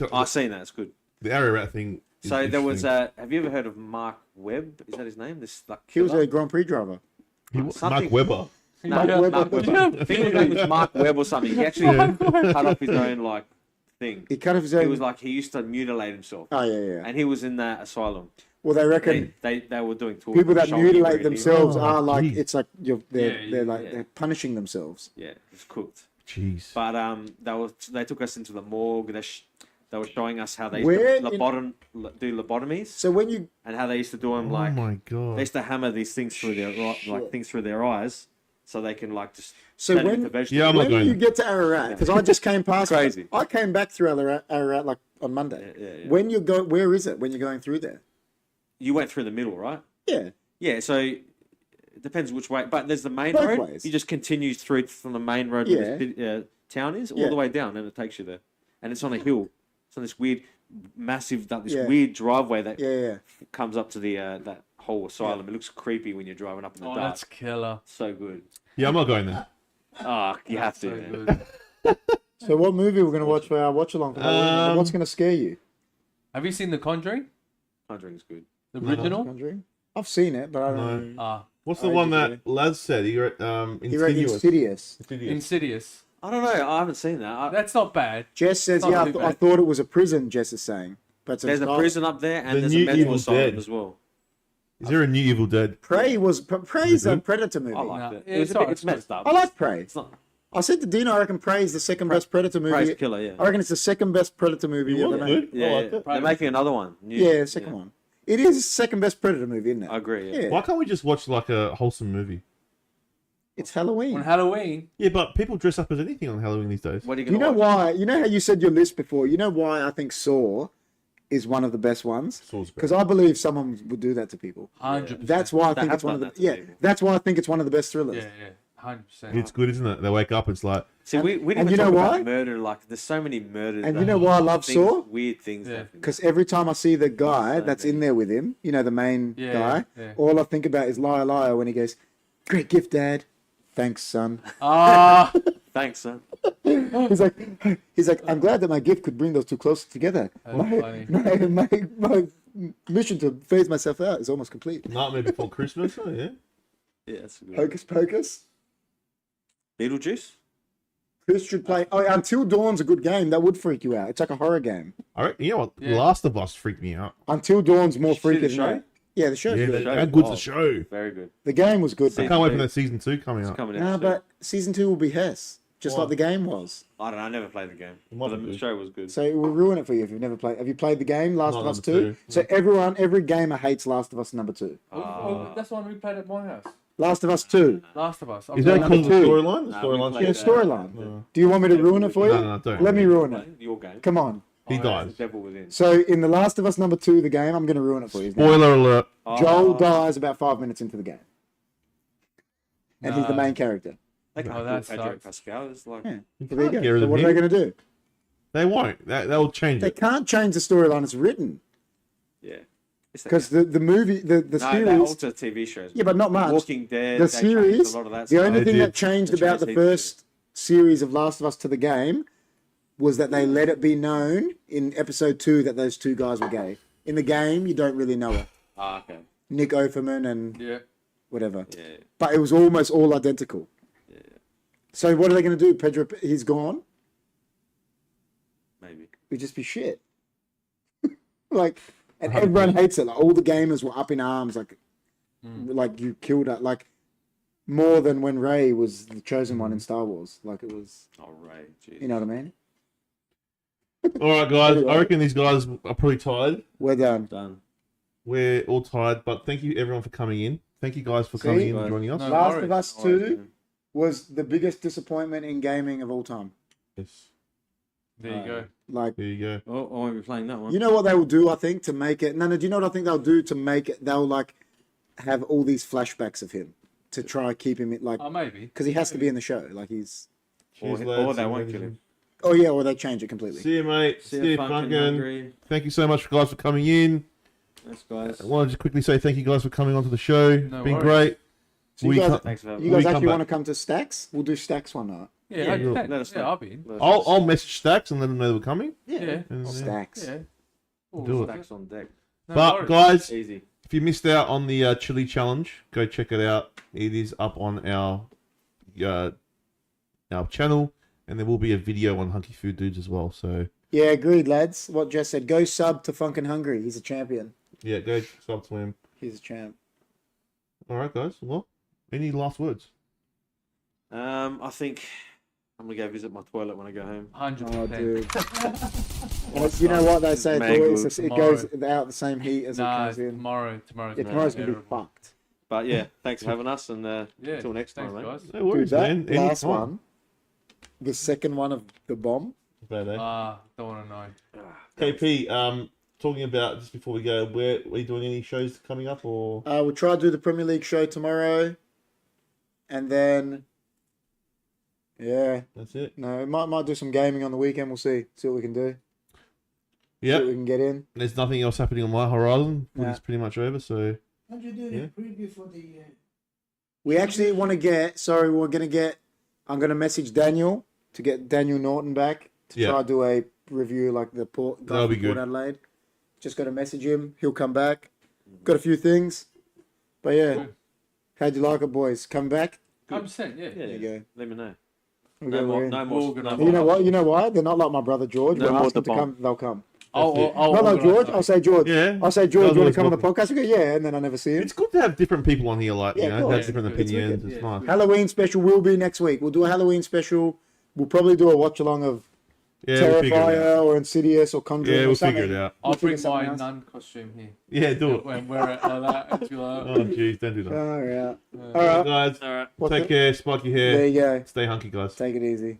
Yeah, I've seen that. It's good. the Ararat thing. is So there was interesting. have you ever heard of Mark Webb? Is that his name? This like He was killer? a Grand Prix driver. something- Mark Webber. No, Mark Webb. Mark Webb. I think his name was Mark Webb or something. He actually cut off his own like thing. He cut off his He own. was like he used to mutilate himself, Oh yeah. and he was in that asylum. Well, they reckon They were doing tours. people on that shoulder mutilate everything. themselves Oh, are like geez. it's like they're Yeah. they're punishing themselves. Yeah, it's cooked. Jeez. But they took us into the morgue. They were showing us how they Where used to do lobotomies, So when you and how they used to do them Oh like my they god. used to hammer these things through their things through their eyes, so they can like just So turn when- into vegetables. Yeah, I'm not when going. you get to Ararat, because I just came past. Crazy. I came back through Ararat like on Monday. Yeah. When you go, where is it? When you're going through there? You went through the middle, right? Yeah. Yeah. So It depends which way. But there's the main Both road. ways. You just continue through from the main road where the town is, all Yeah. the way down, and it takes you there. And it's on a hill. It's on this weird, massive, this Yeah. weird driveway that Yeah. comes up to the that whole asylum. It looks creepy when you're driving up in the Oh, dark. that's killer. So good. Yeah, I'm not going there. Oh, you have to. So man. good. So what movie we're gonna watch for our watch along? What's gonna scare you? Have you seen The Conjuring? Conjuring's good. The No. original? Conjuring? I've seen it, but I don't. know. Ah, What's the I one did, that Laz said? He wrote He wrote Insidious. Insidious. Insidious. I don't know. I haven't seen that. That's not bad. Jess says, It's not "Yeah, too I bad. thought it was a prison." Jess is saying, but it's There's a not. prison up there, and The there's new a mental Evil asylum Dead. as well. Is there a new Evil Dead? Prey's a Predator movie. I liked No, it. yeah, It was it's a bit, alright, it's messed up. I like Prey. It's not I said to Dino, I reckon Prey is the second best Predator movie. Prey's killer. Yeah. I reckon it's the second best Predator movie It ever was made. good. I Yeah, liked it. they're making another one. New. Yeah, second one. It is the second best Predator movie, isn't it? I agree. Yeah. Yeah. Why can't we just watch like a wholesome movie? It's Halloween. On Halloween, Yeah, but people dress up as anything on Halloween these days. What are you Do you gonna know watch? why? You know how you said your list before? You know why I think Saw is one of the best ones? Salisbury. Because I believe someone would do that to people. 100%. That's why I They think have it's one of done the that to people. That's why I think it's one of the best thrillers. Yeah, yeah, 100%. It's good, isn't it? They wake up, it's like, See, we didn't and even you know talk why? about murder. Like, there's so many murders. And that- you know why I love things, Saw? Weird things. Yeah. that- Because every time I see the guy So that's many. in there with him, you know, the main Yeah, guy, yeah. all I think about is liar, liar when he goes, "Great gift, Dad. Thanks, son." Ah, Thanks, son. He's like, "I'm glad that my gift could bring those two closer together. That's My, funny. my mission to phase myself out is almost complete." Nightmare Before Christmas. Oh, yeah. Yeah, that's good. Hocus Pocus. Beetlejuice. Chris should play. Oh, Until Dawn's a good game. That would freak you out. It's like a horror game. All right. You know what? Yeah. Last of Us freaked me out. Until Dawn's more Did you see freaky the than show? that. Yeah, the show's Yeah, good. show. how good's Oh. the show? Very good. The game was good. I See- can't wait for that season 2 coming It's out. coming out. Nah, soon. but season 2 will be Hess, just Why? like the game was. I don't know. I never played the game. might But be the good. show was good. So it will ruin it for you if you've never played. Have you played the game Last Not of Us number 2? two. So every gamer hates Last of Us number 2. that's the one we played at my house. Last of Us 2. Last of Us. Is that number because of the two. storyline? The Nah, we storyline. played Yeah, shit? storyline. No. Do you want me to ruin it for you? No, don't. Let me ruin it. Your game. Come on. He Oh, dies. The devil within. So in The Last of Us number 2, the game, I'm going to ruin it for you. Spoiler alert. Joel Oh, dies about 5 minutes into the game. And he's the No. main character. They can't Oh, kill that Pedro sucks. Pascal. It's like Yeah. You So there you can't go. get rid So of what are they him. going to do? They won't. They'll change They it. can't change the storyline. It's written. yeah. It's Because the movie, the no, series... they alter TV shows. Yeah, but not much. Walking Dead. The they changed series, a lot of that the stuff. only They thing did. that changed They about the changed heaps of first series of Last of Us to the game was that they let it be known in episode 2 that those two guys were gay. In the game, you don't really know it. Ah, okay. Nick Offerman and Yeah. whatever. Yeah. But it was almost all identical. So what are they going to do? Pedro, he's gone? Maybe. It'd just be shit. Like, and everyone hates it. Like, all the gamers were up in arms. Like you killed it. Like, more than when Rey was the chosen one in Star Wars. Like, it was, Oh, right. Jeez. you know what I mean? All right, guys. I reckon these guys are probably tired. We're done. Done. We're all tired, but thank you everyone for coming in. Thank you guys for coming in and joining us. No Last worries. of Us Oh, 2 was the biggest disappointment in gaming of all time. Yes. There you go. Like, There you go. Oh, I won't be playing that one. you know what they will do, I think, to make it... No, do you know what I think they'll do to make it? They'll, like, have all these flashbacks of him to try keep him, like... Oh, maybe. Because he has to be in the show. Like, he's... Or Cheers, they lads. won't kill him. Oh, yeah, or they change it completely. See you, mate. See See you, you, fucking Funkin'. hungry. Thank you so much, guys, for coming in. Thanks, guys. I want to just quickly say thank you guys for coming onto the show. It's No been worries. great. So you guys, Thanks for having you me. guys come actually back. want to come to Stacks? We'll do Stacks one night. Yeah, Yeah, yeah, let us know. I'll be in. I'll message Stacks and let them know that we're coming. Yeah. And, Stacks. Yeah. Do it. Stacks on deck. No But worries. guys, Easy. if you missed out on the chili challenge, go check it out. It is up on our channel, and there will be a video on Hunkyfooddudes as well. So Yeah, agreed, lads. What Jess said. Go sub to Funkin' Hungry. He's a champion. yeah, go sub to him. He's a champ. All right, guys. Well, any last words? I think I'm gonna go visit my toilet when I go home. 100%. Oh, dude. Well, you know what they say? Mango It goes out the same heat as it Nah, comes in. tomorrow's Yeah, tomorrow's going to be terrible. fucked. But yeah, thanks for having us, and Yeah. until next time, Thanks, mate. guys. No Dude, worries, that man. last Anytime. one, the second one of the bomb. Bad, eh? Don't want to know. KP, talking about just before we go, are you doing any shows coming up or? We'll try to do the Premier League show tomorrow. and then That's it. no, might do some gaming on the weekend. We'll see what we can do. See what we Yep. can get in. There's nothing else happening on my horizon. Yeah. It's pretty much over. So How'd you do Yeah. the preview for the? We actually want to get. Sorry, we're gonna get. I'm gonna message Daniel to get Daniel Norton back to Yeah. try to do a review like the Port. That'll be from Port good. Adelaide. Just got to message him. He'll come back. Got a few things, but yeah. Cool. How'd you like it, boys? Come back. 100%, yeah. Yeah, There you go. let me know. We'll No go more, in. no We'll more. organise No You know more. what? You know why? They're not like my brother George. No We'll more ask them to the come. They'll come. I'll No, no, organise George. it. I'll say George. yeah, I'll say That George. was You want always to come on the welcome. podcast? We go, yeah, and then I never see him. it's good to have different people on here. Like Yeah, you of know, course. have different It's wicked. opinions. Yeah, It's nice. it's Halloween special will be next week. We'll do a Halloween special. We'll probably do a watch along of Yeah, we'll figure it out. Terrifier or Insidious or Conjuring. Yeah, or we'll something. figure it out. I'll We'll figure bring something my else. nun costume here. Yeah, do it. And wear it like that. And be like, Oh, jeez, don't do that. Oh, yeah. uh, All right. Guys, All right. What's take it? care. Spike your There hair. you go. Stay hunky, guys. Take it easy.